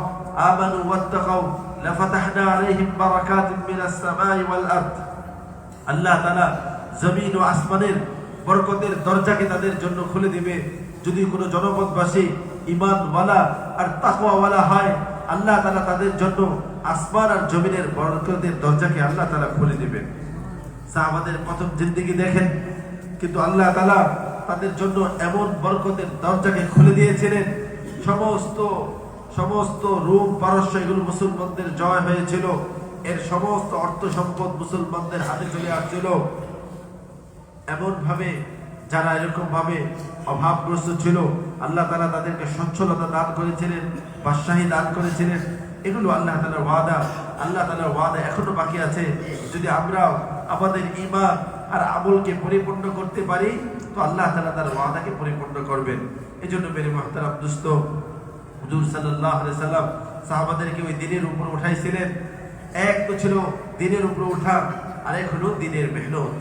আমানু ওয়াত্তাকাউ লাফাতাহনা আলাইহিম বারাকাতিন মিনাস সামাই ওয়াল আরদ। আল্লাহ তাআলা জমিন ও আসমানের বরকতের দরজাকে তাদের জন্য খুলে দিবে। যদি কোনো জনপদবাসী ঈমানওয়ালা আর তাকওয়াওয়ালা হয়, আল্লাহ তাআলা তাদের জন্য আসমান আর জমিনের বরকতের দরজাকে আল্লাহ তাআলা খুলে দিবেন। সাহাবাদের প্রথম জিন্দেগি দেখেন, কিন্তু আল্লাহ তাআলা তাদের জন্য এমন বরকতের দরজাকে খুলে দিয়েছিলেন। সমস্ত রূপ পারস্য এগুলো মুসলমানদের জয় হয়েছিল। এর সমস্ত অর্থ সম্পদ মুসলমানদের হাতে চলে আসছিল। এমন ভাবে যারা এরকম ভাবে অভাবগ্রস্ত ছিল, আল্লাহ তাআলা তাদেরকে সচ্ছলতা দান করেছিলেন, বাদশাহী দান করেছিলেন। এগুলো আল্লাহ তাআলার ওয়াদা। আল্লাহ তাআলার ওয়াদা এখনো বাকি আছে। যদি আমরা আমাদের ঈমান আর আমলকে পরিপূর্ণ করতে পারি, তো আল্লাহ তাআলা তার ওয়াদাকে পরিপূর্ণ করবেন। এজন্য মেরে মুহতারাম দোস্ত, হুজুর সাল্লাল্লাহু আলাইহি সাল্লাম সাহাবাদেরকে ওই দিনের উপর উঠাইছিলেন। এক তো ছিল দিনের উপর ওঠা, আর এক হলো দিনের মেহনত।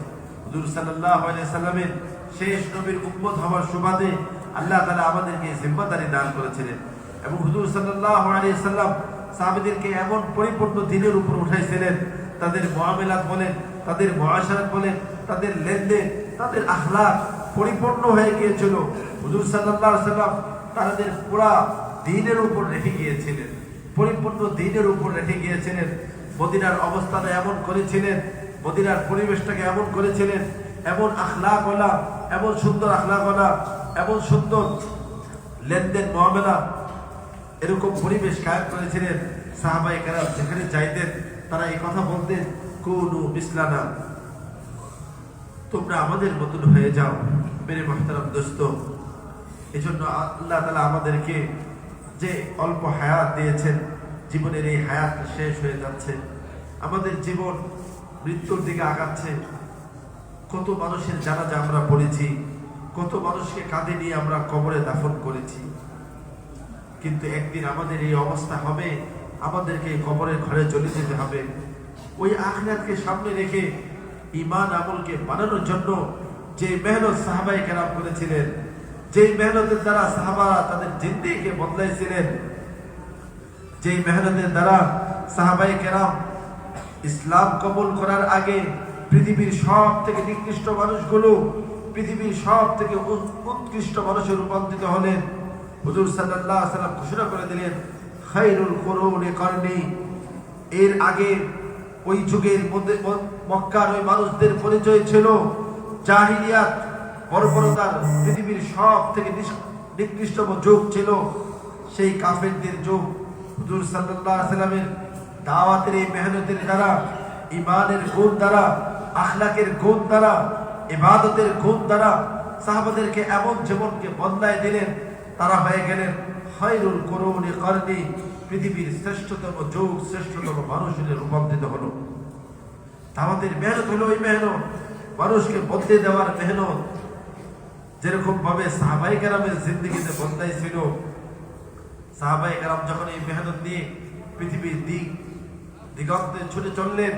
হুজুর সাল্লাল্লাহু আলাইহি সাল্লামের শেষ নবীর উম্মত হওয়ার সুবাদে আল্লাহ তাআলা আমাদেরকে জিম্মাদারি দান করেছিলেন। এবং হুজুর সাল্লাল্লাহু আলাইহি সাল্লাম সাহাবাদেরকে এমন পরিপূর্ণ দিনের উপর উঠাইছিলেন, তাদের মুআমালাত বলেন, তাদের মুআশারাত বলেন, তাদের লেনদেন, তাদের আখলাক পরিপূর্ণ হয়ে গিয়েছিল। হুজুর সাল্লাল্লাহু আলাইহি সাল্লাম তাদের পুরা দ্বীনের উপর রেখে গিয়েছিলেন, পরিপূর্ণ দ্বীনের উপর রেখে গিয়েছিলেন। মদিনার অবস্থানে এমন করেছিলেন, মদিনার পরিবেশটাকে এমন করেছিলেন, এমন আখলাকওয়ালা, এমন সুন্দর আখলাকওয়ালা, এমন সুন্দর লেনদেন মুআমালা, এরকম পরিবেশ কায়েম করেছিলেন। সাহাবায়ে কেরাম যেখানে যাইতেন তারা এই কথা বলতেন, কুনু মিসলানা, তোমরা আমাদের মতন হয়ে যাও। মেরে মুহতারাম দোস্ত, এজন্য আল্লাহ তাআলা আমাদেরকে যে অল্প হায়াত দিয়েছেন, জীবনের এই হায়াত শেষ হয়ে যাচ্ছে, আমাদের জীবন মৃত্যুর দিকে আগাচ্ছে। কত মানুষের জানাজা আমরা পড়েছি, কত মানুষকে কাঁধে নিয়ে আমরা কবরে দাফন করেছি, কিন্তু একদিন আমাদের এই অবস্থা হবে, আমাদেরকে কবরের ঘরে চলে যেতে হবে। ওই আখিরাতকে সামনে রেখে ঈমান আমলকে বানানোর জন্য যে মেহনত সাহাবায়ে কেরাম করেছিলেন, যে মেহনতের দ্বারা সাহাবারা তাদের জিন্দেগিকে বদলাইছিলেন, যে মেহনতের দ্বারা সাহাবায়ে কেরাম ইসলাম কবুল করার আগে পৃথিবীর সব থেকে নিকৃষ্ট মানুষগুলো পৃথিবীর সব থেকে উৎকৃষ্ট মানুষে রূপান্তরিত হলেন। হুজুর সাল্লাল্লাহু আলাইহি ওয়াসাল্লাম ঘোষণা করে দিলেন, খায়রুল কুরুনি কারনি। এর আগে ওই যুগের মধ্যে মক্কার ওই মানুষদের পরিচয় ছিল জাহিলিয়াত, বর্বরতার। পৃথিবীর সব থেকে নিকৃষ্টতম যুগ ছিল সেই কাফেরদের যুগ। হুজুর সাল্লাল্লাহু আলাইহি ওয়াসাল্লামের দাওয়াতের এই মেহনতের দ্বারা, ঈমানের গুণ দ্বারা, আখলাকের গুণ দ্বারা, ইবাদতের গুণ দ্বারা সাহাবাদেরকে এমন জীবনকে বদলায় দিলেন, তারা হয়ে গেলেন খায়রুল কুরুনি কারনি। পৃথিবীর শ্রেষ্ঠতম যুগ, শ্রেষ্ঠতম মানুষের রূপান্তরিত হলো। আমাদের মেহনত হলো ওই মেহনত, মানুষকে বদলে দেওয়ার মেহনত। যেরকম ভাবে সাহাবায়ে কেরামের জিন্দেগিতে বদলাইছিল, সাহাবায়ে কেরাম যখন এই মেহনত নিয়ে পৃথিবীর দিগন্তে ছুটে চললেন,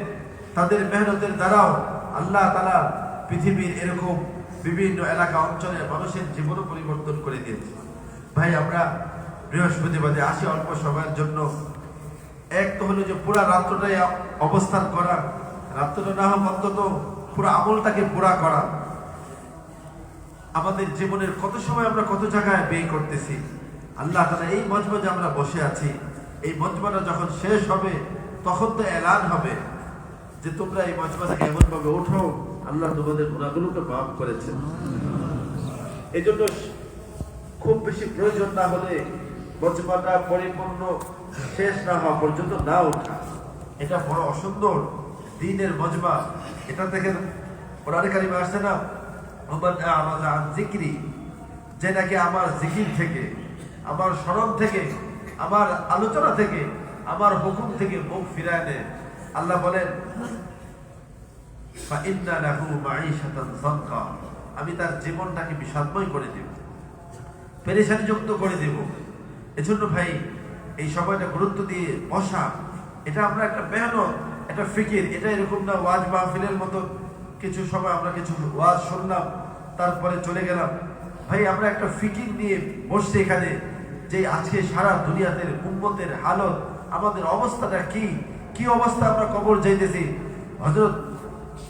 তাদের মেহনতের দ্বারাও আল্লাহ তাআলা পৃথিবীর এরকম বিভিন্ন এলাকা অঞ্চলের মানুষের জীবনও পরিবর্তন করে দিয়েছে। ভাই, আমরা বৃহস্পতিবারে আসি অল্প সময়ের জন্য। এক তো হলো যে পুরা রাত্রটাই অবস্থান করা, রাত্রটা না হোক অন্তত পুরো আমলটাকে পুরা করা। আমাদের জীবনের কত সময় আমরা কত জায়গায় ব্যয় করতেছি। আল্লাহ তাআলা এই মজমাতে আমরা বসে আছি, এই মজমাটা যখন শেষ হবে তখন তো এলান হবে যে তোমরা এই মজমা থেকে এমন ভাবে ওঠো, আল্লাহ তোমাদের গুনাহগুলোকে মাফ করেছেন। এই জন্য খুব বেশি প্রয়োজন না হলে মজমাটা পরিপূর্ণ শেষ না হওয়া পর্যন্ত না ওঠা, এটা বড় অসুন্দর দ্বীনের মজমা। এটা থেকে কোরআনে কারিমে আসছে না, জিক্রি, যে নাকি আমার জিকির থেকে, আমার স্মরণ থেকে, আমার আলোচনা থেকে, আমার হুকুম থেকে মুখ ফিরায় নেয়। আল্লাহ বলেন আমি তার জীবনটাকে বিষাদময় করে দেব, পেরেশানি যুক্ত করে দেব। এজন্য ভাই, এই সময়টা গুরুত্ব দিয়ে বসা, এটা আমরা একটা মেহনত, একটা ফিকির। এটা এরকম না ওয়াজ মাহফিলের মতো কিছু সময় আমরা কিছু ওয়াজ শুনলাম তারপরে চলে গেলাম। ভাই, আমরা একটা ফিকির নিয়ে বসছি এখানে যে আজকে সারা দুনিয়াতে উম্মতের হালত, আমাদের অবস্থাটা কি কি অবস্থা, আমরা কবর যাইতেছি। হযরত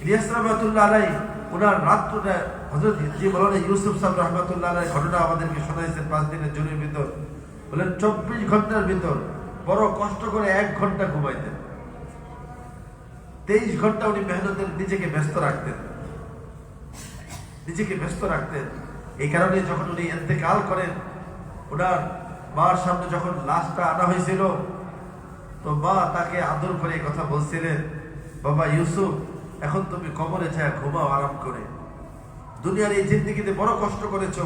ইলিয়াস রাহমাতুল্লাহ আলাইহি ওনার রাত্রটা, হযরত জি বলেন ইউসুফ সাহেব রাহমাতুল্লাহ আলাইহি ঘটনা আমাদেরকে শোনাইছেন 5 দিনের জনের ভিতর। বলেন 24 ঘন্টার ভিতর বড় কষ্ট করে 1 ঘন্টা ঘুমাইতেন, 23 ঘন্টা উনি মেহনতের নিজেকে ব্যস্ত রাখতেন, নিজেকে ব্যস্ত রাখতেন। এই কারণে যখন উনি ইন্তেকাল করেন, ওনার মার সামনে যখন লাশটা আনা হয়েছিল, তো মা তাকে আদর করে কথা বলছিলেন, বাবা ইউসুফ, এখন তুমি কবরে যায় ঘুমাও আরাম করে। দুনিয়ার এই জিন্দেগিতে বড় কষ্ট করেছো,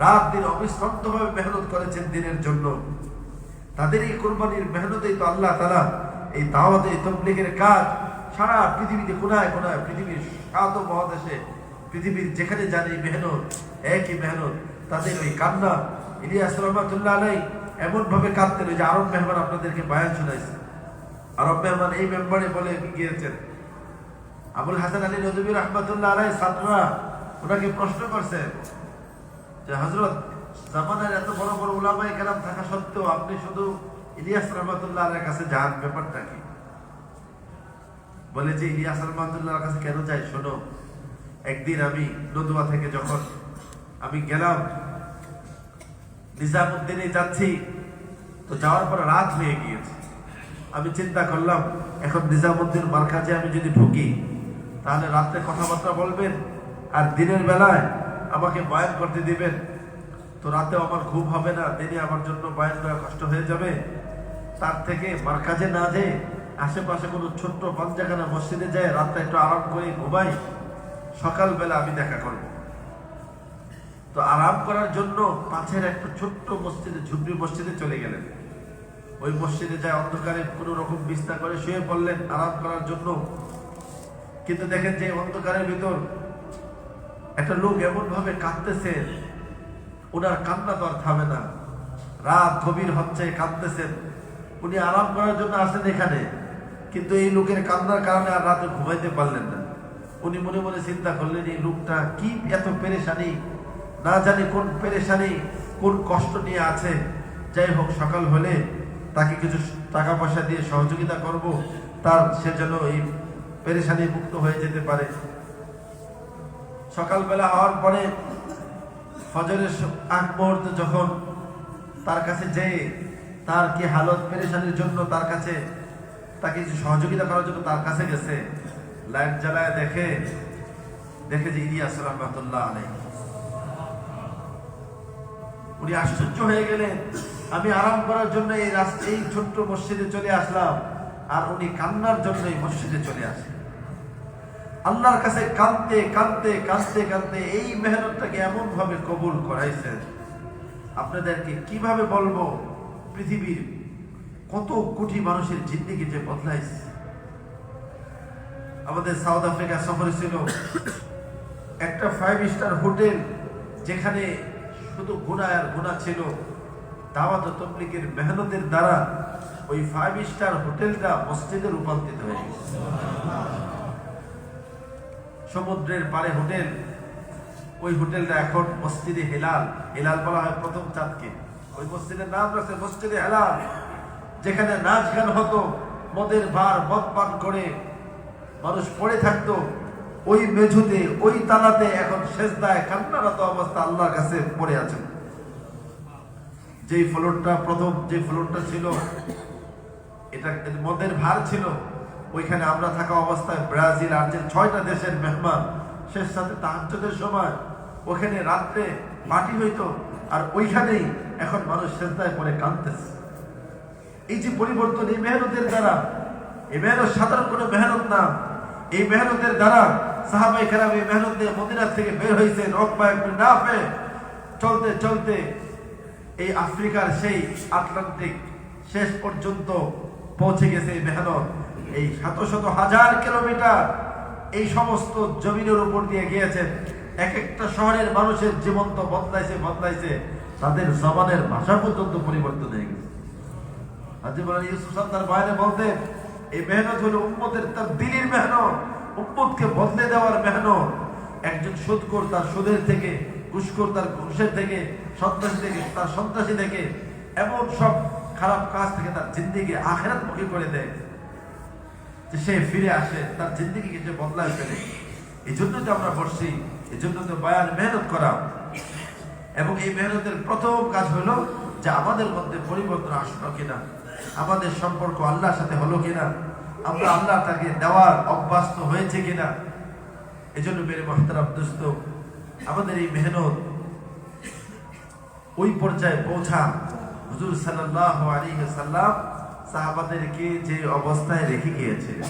রাত দিন অবিশ্রান্ত ভাবে মেহনত করেছেন দিনের জন্য। তাদের এই কোরবানির মেহনতেই তো আল্লাহ তাআলা এই দাওয়াত, এই তাবলীগের কাজ সারা পৃথিবীতে কোনায় কোনায়, পৃথিবীর 7 মহাদেশে, পৃথিবীর যেখানে জানি মেহনত, একই মেহনত। তাদের ওই কান্না, ইলিয়াস রাহমাতুল্লাহ আলাইহি এমন ভাবে কাঁদতেন, ওই যে আরব মেহমান আপনাদেরকে বয়ান শোনাইছে, আরব মেহমান এই মেম্বারে বলে গিয়েছেন, আবুল হাসান আলী নদভী রাহমাতুল্লাহ আলাইহি ছাত্ররা ওনাকে প্রশ্ন করছে যে হযরত, জামানার এত বড় বড় উলামায়ে কেরাম থাকা সত্ত্বেও আপনি শুধু ইলিয়াস রাহমাতুল্লাহ আলাইহির কাছে যান, ব্যাপারটা কি? বলে যে ইলিয়াস রাহমাতুল্লাহর কাছে কেন যাই শোনো। একদিন আমি নদুয়া থেকে যখন আমি গেলাম, নিজামউদ্দিনে যাচ্ছি, তো যাওয়ার পর রাত হয়ে গিয়েছে। আমি চিন্তা করলাম, এখন নিজামউদ্দিন মার্কাজে আমি যদি ঢুকি তাহলে রাত্রে কথাবার্তা বলবেন আর দিনের বেলায় আমাকে বয়ান করতে দিবেন, তো রাতে আমার ঘুম হবে না, দিনে আমার জন্য বয়ান করা কষ্ট হয়ে যাবে। তার থেকে মার্কাজে না যেয়ে আশেপাশে কোনো ছোট্ট পাঞ্জাখানা মসজিদে যায় রাতটা একটু আরাম করে ঘুমাই, সকালবেলা আমি দেখা করব। তো আরাম করার জন্য পাশের একটা ছোট্ট মসজিদে, ঝুপড়ি মসজিদে চলে গেলেন। ওই মসজিদে যায় অন্ধকারে কোনো রকম বিছানা করে শুয়ে পড়লেন আরাম করার জন্য। কিন্তু দেখেন যে অন্ধকারের ভিতর একটা লোক এমন ভাবে কাঁদতেছে, ওনার কান্না তো আর থামে না, রাত গভীর হচ্ছে, কাঁদতেছেন। উনি আরাম করার জন্য আসেন এখানে, কিন্তু এই লোকের কান্নার কারণে আর রাতে ঘুমাইতে পারলেন না। উনি মনে মনে চিন্তা করলেন, এই লোকটা কি এত পেরেশানি, না জানি কোন পেরেশানি, কোন কষ্ট নিয়ে আছে। যাই হোক, সকাল হলে তাকে কিছু টাকা পয়সা দিয়ে সহযোগিতা করব, তার সে যেন এই পেরেশানি মুক্ত হয়ে যেতে পারে। সকালবেলা হওয়ার পরে ফজরের আগ মুহূর্তে যখন তার কাছে যেয়ে তার কি হালত পেরেশানির জন্য তার কাছে তাকে কিছু সহযোগিতা করার জন্য তার কাছে গেছে, লাইট জ্বালায় দেখে যে ইলিয়াস রাহমাতুল্লাহ আলাইহি। উনি আশ্চর্য হয়ে গেলেন, আমি আরাম করার জন্য এই ছোট্ট মসজিদে চলে আসলাম, আর উনি কান্নার জন্য এই মসজিদে চলে আসে। আল্লাহর কাছে কাঁদতে কাঁদতে কাঁদতে কাঁদতে এই মেহনতটাকে এমন ভাবে কবুল করাইছেন, আপনাদেরকে কিভাবে বলবো। পৃথিবীর কত কোটি মানুষের জিন্দেগি যে বদলাইছে। আমাদের সাউথ আফ্রিকা সফরে ছিল একটা 5 স্টার হোটেল, যেখানে শুধু গুনাহ আর গুনাহ ছিল। দাওয়াত ও তাবলীগের মেহনতের দ্বারা ওই 5 স্টার হোটেলটা মসজিদে রূপান্তরিত হয়ে গেছে। সমুদ্রের পারে হোটেল, ওই হোটেলটা এখন মসজিদে হেলাল। হেলাল বলা হয় প্রথম চাঁদকে। ওই মসজিদের নাম রাখছে মসজিদে হেলাল, যেখানে নাচ গান হতো, মদের ভার মদ পান করে মানুষ পড়ে থাকতো। ওই মেঝুতে, ওই তালাতে এখন সেজদায় কান্নারত অবস্থা আল্লাহর কাছে পড়ে আছেন। যেই ফ্লোরটা, প্রথম যে ফ্লোরটা ছিল, এটা মদের ভার ছিল। ওইখানে আমরা থাকা অবস্থায় ব্রাজিল, আর্জেন্টিনা 6টা দেশের মেহমান, শেষ সাথে তাহাজ্জুদের সময় ওখানে রাত্রে পার্টি হইতো, আর ওইখানেই এখন মানুষ সেজদায় পড়ে কাঁদতেছে। এই যে পরিবর্তন, এই মেহনতের দ্বারা, এই মেহনত সাধারণ কোনো মেহনত না, এই মেহনতের দ্বারা সাহাবায়ে কেরাম এই মেহনত দিয়ে মদিনা থেকে বের হয়েছেন। উকবা ইবনে নাফে চলতে চলতে এই আফ্রিকার সেই আটলান্টিক শেষ পর্যন্ত পৌঁছে গেছে এই মেহনত। এই শত শত হাজার কিলোমিটার এই সমস্ত জমিনের উপর দিয়ে গিয়েছেন। এক একটা শহরের মানুষের জীবন তো বদলাইছে, তাদের জবানের ভাষা পর্যন্ত পরিবর্তন হয়ে গেছে। হাজী মাওলানা ইউসুফ সাহেব তার বাইরে বলতেন, এই মেহনত হলো উম্মতের তাবদীলের মেহনত, উম্মতকে বদলে দেওয়ার মেহনত। একজন সুদখোর তার সুদের থেকে, ঘুষখোর তার ঘুষের থেকে, সন্ত্রাসী থেকে তার সন্ত্রাসী থেকে, এমন সব খারাপ কাজ থেকে তার জিন্দেগি আখিরাতমুখী করে দেয়, যে সে ফিরে আসে, তার জিন্দেগিকে সে বদলায় ফেলে। এই জন্য তো আমরা বসছি, এই জন্য তো বয়ান মেহনত করা। এবং এই মেহনতের প্রথম কাজ হলো যে আমাদের মধ্যে পরিবর্তন আসলো কিনা, আমাদের সম্পর্ক আল্লাহর সাথে হলো কিনা, আমরা আল্লাহ তাকে দেওয়ার অভ্যস্ত হয়েছে কিনা। এই জন্য মেরে মুহতারাম দোস্ত, আমাদের এই মেহনত ওই পর্যায়ে পৌঁছা, হুজুর সাল্লাল্লাহু আলাইহি ওয়াসাল্লাম সাহাবাদেরকে যে অবস্থায় রেখে গিয়েছিলেন,